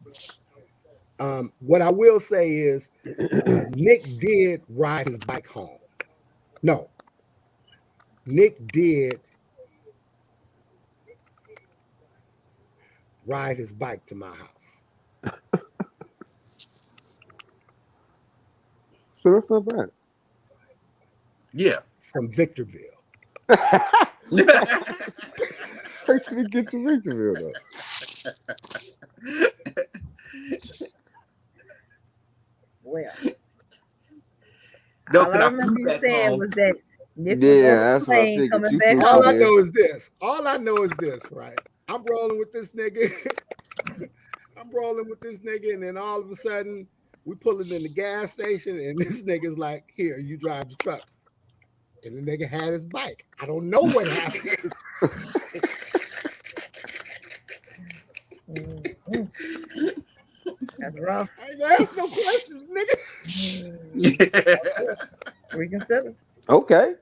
What I will say is Nick did ride his bike home. No, Nick did ride his bike to my house. So that's not bad. Yeah. From Victorville. Wait till we get to Victorville, though. Well, No, all I remember you saying was that Nick was on that's the what I plane figured. coming You back figured All home. I know is this. All I know is this, right? I'm rolling with this nigga. I'm rolling with this nigga, and then all of a sudden, we pulling in the gas station, and this nigga's like, "Here, you drive the truck." And the nigga had his bike. I don't know what happened. That's rough. I ain't asked no questions, nigga. Reconsider. Okay.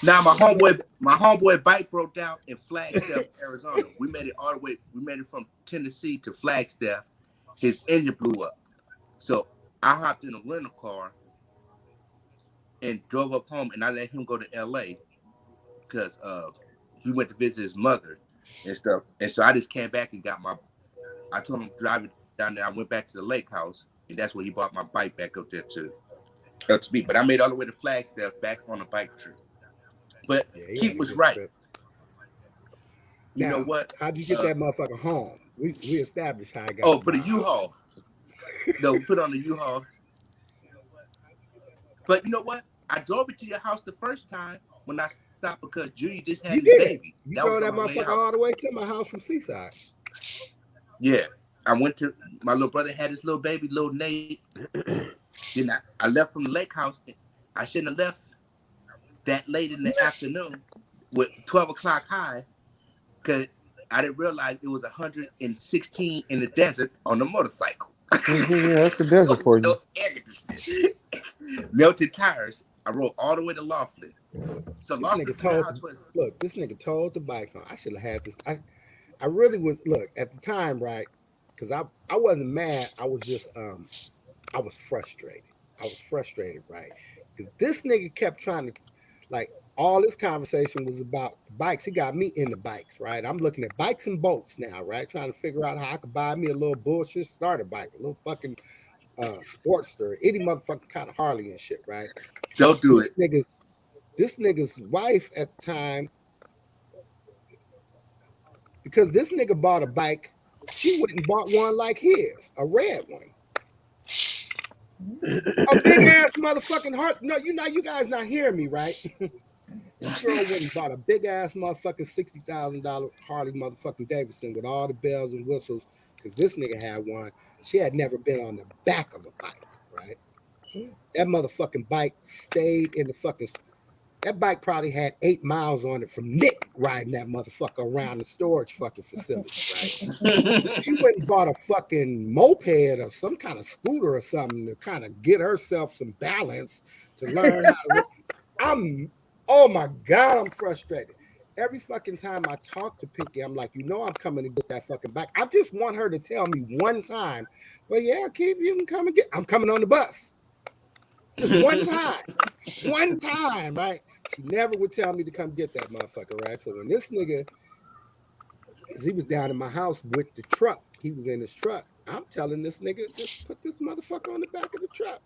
Now my homeboy bike broke down in Flagstaff, Arizona. We made it all the way. We made it from Tennessee to Flagstaff. His engine blew up, so I hopped in a rental car and drove up home, and I let him go to L.A. because he went to visit his mother and stuff. And so I just came back and got I told him to drive it down there. I went back to the lake house, and that's where he brought my bike back up there to me. But I made all the way to Flagstaff back on a bike trip. But Keith was right. You know what? How'd you get that motherfucker home? We established how I got. Oh, put a U-Haul. No, we put on the U-Haul. But you know what? I drove it to your house the first time when I stopped because Judy just had his baby. You drove that motherfucker all the way to my house from Seaside. Yeah. I went to my little brother had his little baby, little Nate. Then I left from the lake house. I shouldn't have left that late in the afternoon with 12 o'clock high because I didn't realize it was 116 in the desert on the motorcycle. Yeah, that's the desert for you. Melted tires. I rode all the way to Laughlin. So this nigga told the bike home. I should have had this. I really was, look, at the time, right? Because I wasn't mad. I was just I was frustrated. Right? Because this nigga kept trying to, like, all this conversation was about the bikes. He got me into bikes, right? I'm looking at bikes and boats now, right? Trying to figure out how I could buy me a little bullshit starter bike, a little fucking Sportster, any motherfucking kind of Harley and shit, right? Don't do it. This nigga's wife at the time, because this nigga bought a bike, she went and bought one like his, a red one. A big ass motherfucking heart. No, you guys not hearing me, right? This girl went and bought a big ass motherfucking $60,000 Harley motherfucking Davidson with all the bells and whistles, because this nigga had one. She had never been on the back of a bike, right? That motherfucking bike stayed in the fucking. That bike probably had 8 miles on it from Nick riding that motherfucker around the storage fucking facility, right? She went and bought a fucking moped or some kind of scooter or something to kind of get herself some balance to learn how to. Oh my God, I'm frustrated. Every fucking time I talk to Pinky, I'm like, I'm coming to get that fucking bike. I just want her to tell me one time, well, yeah, Keith, you can come and I'm coming on the bus. Just one time. One time, right? She never would tell me to come get that motherfucker, right? So when this nigga, because he was down in my house with the truck, he was in his truck. I'm telling this nigga, just put this motherfucker on the back of the truck.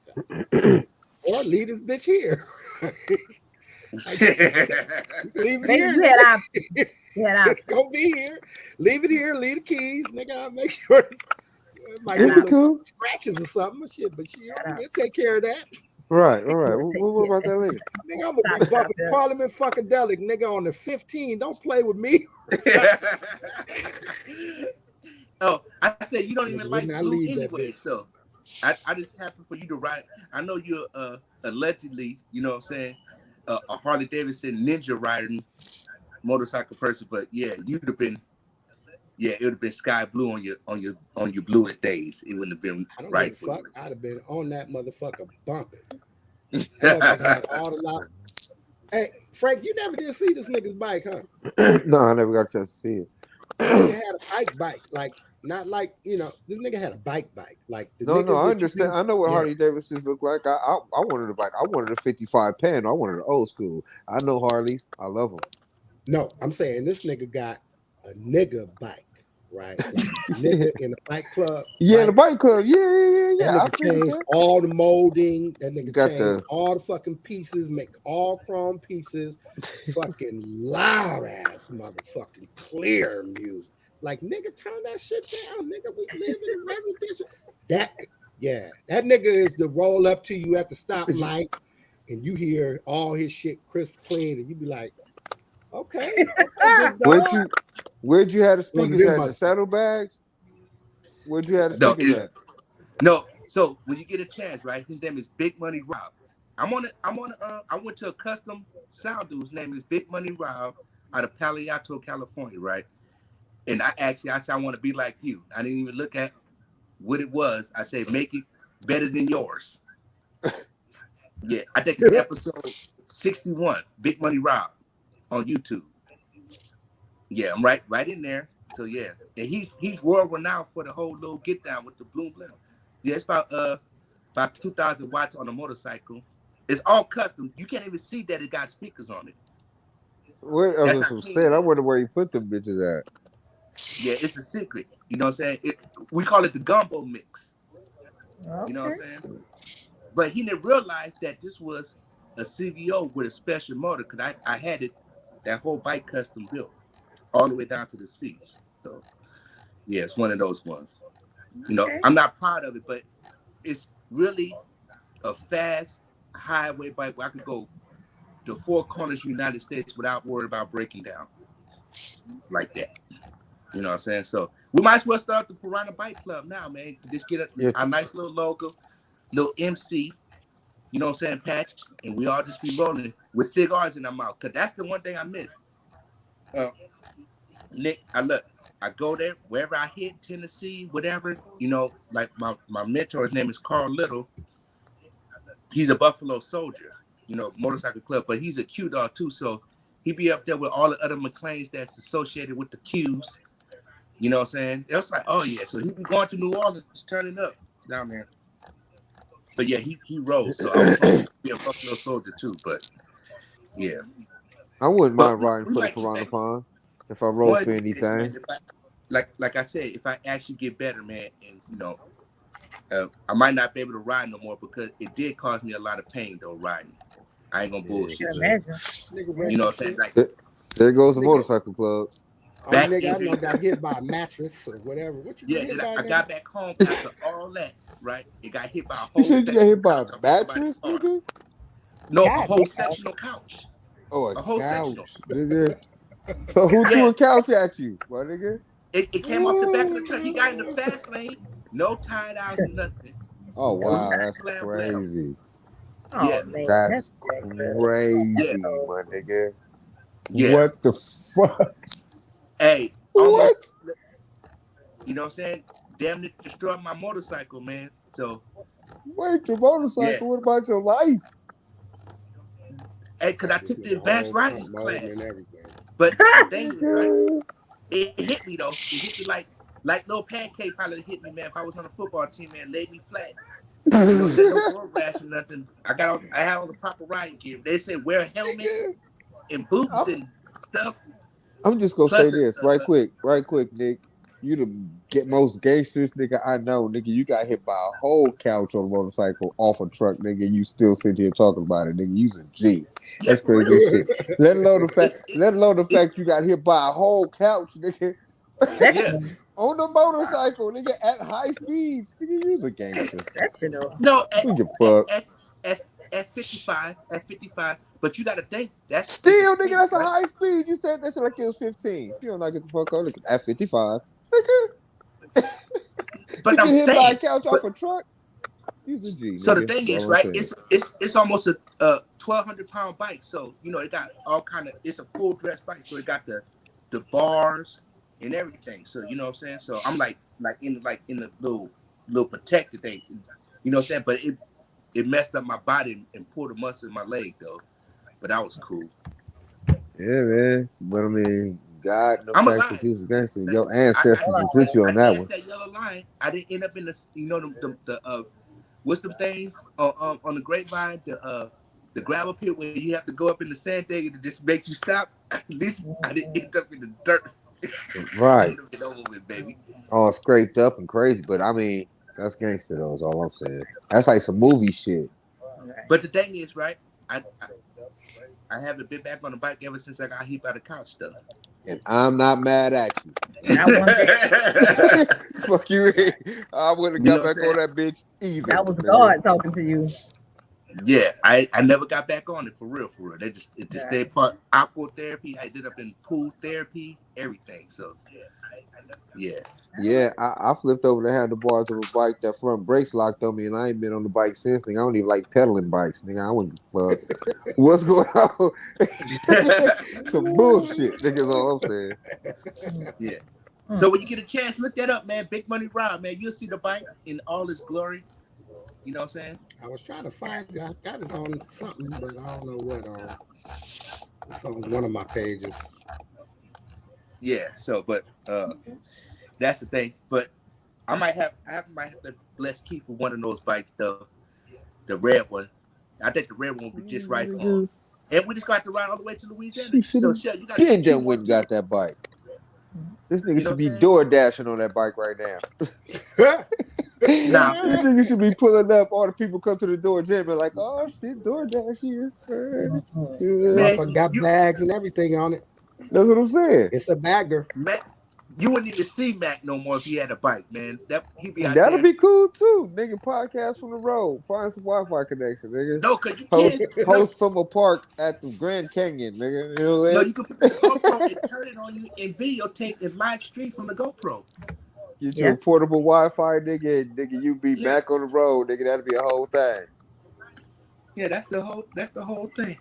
Or leave this bitch here. Leave it here. It's gonna be here. Leave it here. Leave the keys, nigga. I'll make sure it might be cool scratches or something. Shit, but we'll take care of that. Right, all right. What about that later? Nigga, I'm gonna be bumping Parliament Funkadelic, nigga, on the 15. Don't play with me. Oh, I said you don't even like blue anyway, so I just happen for you to ride. I know you're allegedly, you know what I'm saying, a Harley Davidson ninja riding motorcycle person, but yeah, you'd have been, yeah, it would have been sky blue on your bluest days. It wouldn't have been I don't give right a for fuck. you. I'd have been on that motherfucker bumping. That motherfucker had all the lot. Hey, Frank, you never did see this nigga's bike, huh? No, I never got a chance to see it. This nigga had a bike, like not like this nigga had a bike, like the No, niggas I that you understand. be, I know what yeah. Harley Davidsons look like. I wanted a bike. I wanted a 55 pen. I wanted an old school. I know Harleys. I love them. No, I'm saying this nigga got a nigga bike, right? Like nigga in a bike club. Yeah, the Bike. bike club. That Yeah. I nigga figured changed that. all the molding. That nigga Got changed the all the fucking pieces, make all chrome pieces, fucking loud ass motherfucking clear music. Like nigga, turn that shit down, nigga. We live in a residential. That nigga is the roll up to you at the stoplight, and you hear all his shit crisp clean, and you be like, okay, big dog. where'd you have the One of speakers them at? The motherfuckers. saddlebags? Where'd you have the No, speakers at? no. So when you get a chance, right? His name is Big Money Rob. I went to a custom sound dude's name is Big Money Rob out of Palo Alto, California, right? And I said I want to be like you. I didn't even look at what it was. I said make it better than yours. Yeah, I think it's episode 61, Big Money Rob on YouTube. Yeah, I'm right in there. So yeah, and he's world renowned for the whole little get down with the bloom bloom. Yeah, it's about 2,000 watts on a motorcycle. It's all custom. You can't even see that it got speakers on it. Where That's was how some clean said? it I is. wonder where you put them bitches at. Yeah, it's a secret. You know what I'm saying? We call it the gumbo mix. Okay. You know what I'm saying? But he didn't realize that this was a CVO with a special motor because I had it, that whole bike custom built all the way down to the seats. So yeah, it's one of those ones. You know, Okay. I'm not proud of it, but it's really a fast highway bike where I could go the four corners of the United States without worrying about breaking down like that. You know what I'm saying? So we might as well start the Piranha Bike Club now, man. Just get Yeah. a nice little logo, little MC, you know what I'm saying, patch, and we all just be rolling with cigars in our mouth. Cause that's the one thing I miss. Nick, I go there wherever I hit, Tennessee, whatever, you know, like my mentor, his name is Carl Little. He's a Buffalo Soldier, you know, motorcycle club, but he's a Q dog too. So he be up there with all the other McLeans that's associated with the Qs. You know what I'm saying? It was like, oh yeah. So he be going to New Orleans, turning up down there. But yeah, he rose. So I was hoping to be a Buffalo Soldier too. But yeah. I wouldn't But mind riding we for the might get Piranha back Pond if I rode one for day, man. anything. If like I said, if I actually get better, man, and you know, I might not be able to ride no more because it did cause me a lot of pain though riding. I ain't gonna Yeah. bullshit Can you. imagine. Nigga You wrecked know the what I'm saying? shit. Like There goes the Nigga, motorcycle club. back nigga I in know got hit by a mattress or whatever. What you yeah, get hit then by, I nigga? got back home after all that, right? It got hit by a You whole said you got sectional hit by a couch off of somebody's mattress, car. nigga? No, a God whole damn. sectional couch. Oh, a A whole sectional. couch, nigga. So who threw Yeah, a couch at you, my nigga? it came off the back of the truck. He got in the fast lane, no tie downs or nothing. Oh Blam, wow, that's blam, blam. crazy. Yeah, Oh man, that's That's ridiculous. yeah, crazy, my nigga. yeah. What the fuck? Hey, almost, What? you know what I'm saying? Damn near destroyed my motorcycle, man. So, Wait, your yeah. motorcycle? What about your life? Hey, because I This took the nigga advanced whole riding front loading and class. everything. But the thing is, right? Nigga. It hit me, though. It hit me like little pancake probably hit me, man. If I was on a football team, man, laid me flat. You know what I'm saying? No road rash or nothing. I had all the proper riding gear. They say wear a helmet Nigga. and boots I'm, and stuff. I'm just gonna say Plus, this right quick, Nick. You the get most gangsters nigga I know, nigga. You got hit by a whole couch on a motorcycle off a truck, nigga. You still sit here talking about it, nigga. You's a G. yeah, That's for crazy real. as shit. Let alone the fact, It's it, let alone the it fact you got hit by a whole couch, nigga. yeah. Sectional. On the motorcycle, nigga, at high speeds, nigga. You's a gangster. Sectional. No, We give a at, fuck. at, at 55, but you got to think it's a Still, nigga, speed, that's a right? high speed. You said that shit like it was 15. You don't like get the fuck out. Look at 55. Nigga, But to I'm get hit by a saying, couch but off a truck. He's a G. So the Nigga. thing That's is, all I'm right? saying. It's almost a 1,200-pound bike. So it got all kind of. It's a full dress bike. So it got the bars and everything. So you know what I'm saying. So I'm like in the little protected thing. You know what I'm saying. But it messed up my body and pulled a muscle in my leg though. But that was cool. Yeah, man. But I mean, God, the I'm fact that alive. you was a gangster, Like, your ancestors was with you I on that danced one. that yellow line. I didn't end up in the what's them things on the grapevine, the gravel pit where you have to go up in the sand thing and it just makes you stop. At least I didn't end up in the dirt. I Right. would have been over with, baby. All scraped up and crazy. But I mean, that's gangster though, is all I'm saying. That's like some movie shit. But the thing is, right? I haven't been back on the bike ever since I got hit by the couch stuff. And I'm not mad at you. That one Fuck you. I wouldn't have got back on that bitch either. that was nigga. God talking to you. Yeah, I never got back on it for real. It just stayed part aqua therapy. I did up in pool therapy, everything. So yeah. Yeah, I flipped over the handlebars of a bike. That front brakes locked on me, and I ain't been on the bike since. Nigga, I don't even like pedaling bikes. Nigga, I wouldn't fuck. What's going on? Some bullshit. Nigga, is all I'm saying. Yeah. So when you get a chance, look that up, man. Big Money Rob, man. You'll see the bike in all its glory. You know what I'm saying? I was trying to find it. I got it on something, but I don't know what on. It's on one of my pages. Yeah. So, but that's the thing. But I might have to bless Keith for one of those bikes, though. The red one. I think the red one would be just right for him. And we just got to ride all the way to Louisiana. So, shit, you got been that went and got that bike. This nigga should be door dashing on that bike right now. Nah, this nigga should be pulling up. All the people come to the door, jamming like, "Oh shit, DoorDash here." Motherfucker got bags and everything on it. That's what I'm saying. It's a bagger. Mac, you wouldn't even see Mac no more if he had a bike, man. He'd be out That'll there. be cool too, nigga. Podcast from the road, find some Wi-Fi connection, nigga. No, cause you host, can't host from a park at the Grand Canyon, nigga. You know what I'm saying? No, you can put the GoPro and turn it on you and videotape and live stream from the GoPro. Get you a portable Wi-Fi, nigga. You be back on the road, nigga. That'll be a whole thing. Yeah, that's the whole thing.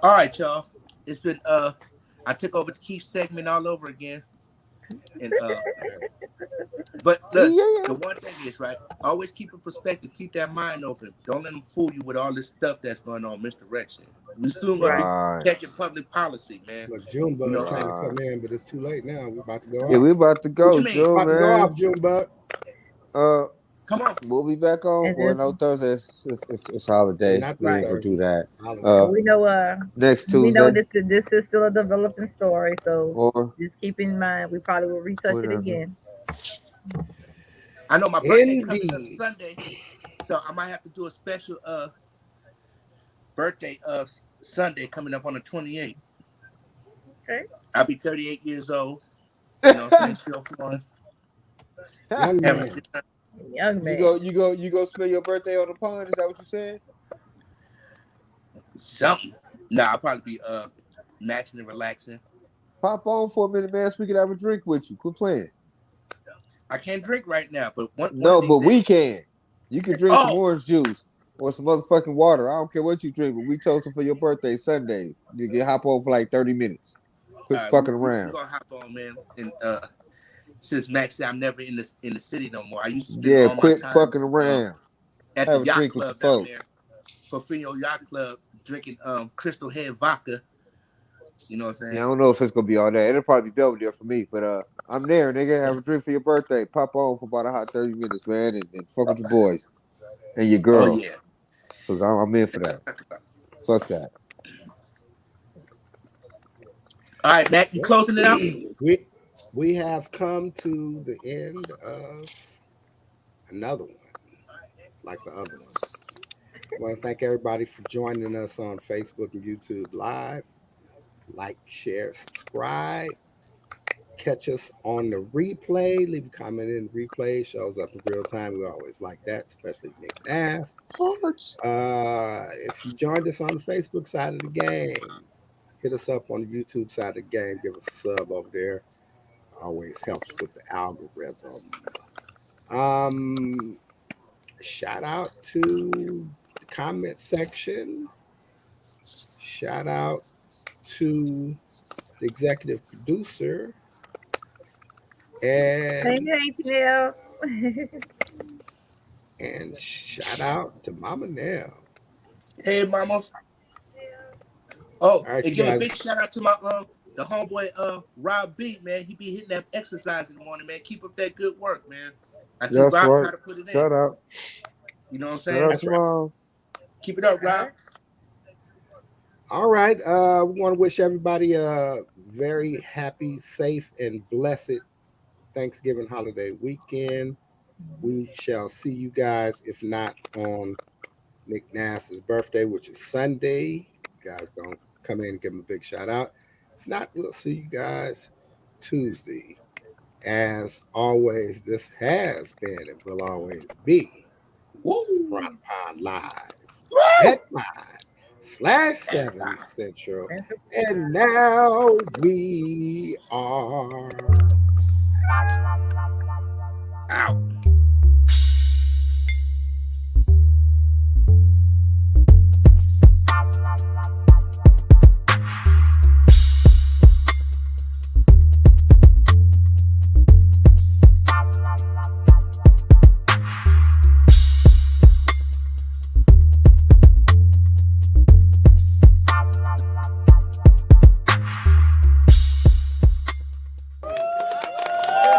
All right, y'all. It's been I took over the Keith segment all over again. And but the one thing is, right, always keep a perspective, keep that mind open. Don't let them fool you with all this stuff that's going on, misdirection. We soon gonna be catching public policy, man. Look, Junebug trying to come in, but it's too late now. We're about to go off. Yeah, we about to go, Joe, about man. to go off, Junebug. Come on. We'll be back on. Well, no, Thursday. It's holiday. We ain't gonna do that. We know next Tuesday. We know this is still a developing story, so just keep in mind we probably will retouch it again. I know my birthday coming up Sunday, so I might have to do a special birthday Sunday coming up on the 28th. Okay. I'll be 38 years old. You know, what I'm saying, still fun. Young man. You go spend your birthday on the pond? Is that what you said? Something. Nah, I'll probably be maxing and relaxing. Pop on for a minute, man, so we can have a drink with you. Quit playing. I can't drink right now, but we can. You can drink some orange juice or some motherfucking water. I don't care what you drink, but we toasting for your birthday Sunday. You can hop on for like 30 minutes. Quit fucking around. We're gonna hop on, man. And since Max said I'm never in the city no more. I used to spend all quit my time, fucking around. At have the a yacht drink club with your down folks. there. Porfirio Yacht Club, drinking Crystal Head vodka. You know what I'm saying? Yeah, I don't know if it's gonna be all that. It'll probably be Belvedere for me, but I'm there, nigga. Have a drink for your birthday. Pop on for about a hot 30 minutes, man, and fuck with your boys and your girl. Oh yeah, because I'm in for that. Fuck that. All right, Mac, you closing it out? We have come to the end of another one, like the other one. I want to thank everybody for joining us on Facebook and YouTube Live. Like, share, subscribe. Catch us on the replay. Leave a comment in the replay. Shows up in real time. We always like that, especially Nick Ass. If you joined us on the Facebook side of the game, hit us up on the YouTube side of the game. Give us a sub over there. Always helps with the algorithm. shout out to the comment section. Shout out to the executive producer. Hey, And Nell. and shout out to Mama Nell. Hey, mama. All Oh, right, and you give a guys. big shout out to my the homeboy Rob B, man. He be hitting that exercise in the morning, man. Keep up that good work, man. I see That's Rob right. try to put it in. Shout out. You know what I'm Shout saying? out That's to right. mom. Keep it up, All Rob. right. All right. We want to wish everybody a very happy, safe, and blessed Thanksgiving holiday weekend. We shall see you guys, if not on Nick Nass's birthday, which is Sunday. You guys gonna come in and give him a big shout out. If not, we'll see you guys Tuesday. As always, this has been and will always be the Woo! Piranha Pond Live Woo! at 5/7 Central. And now we are Out.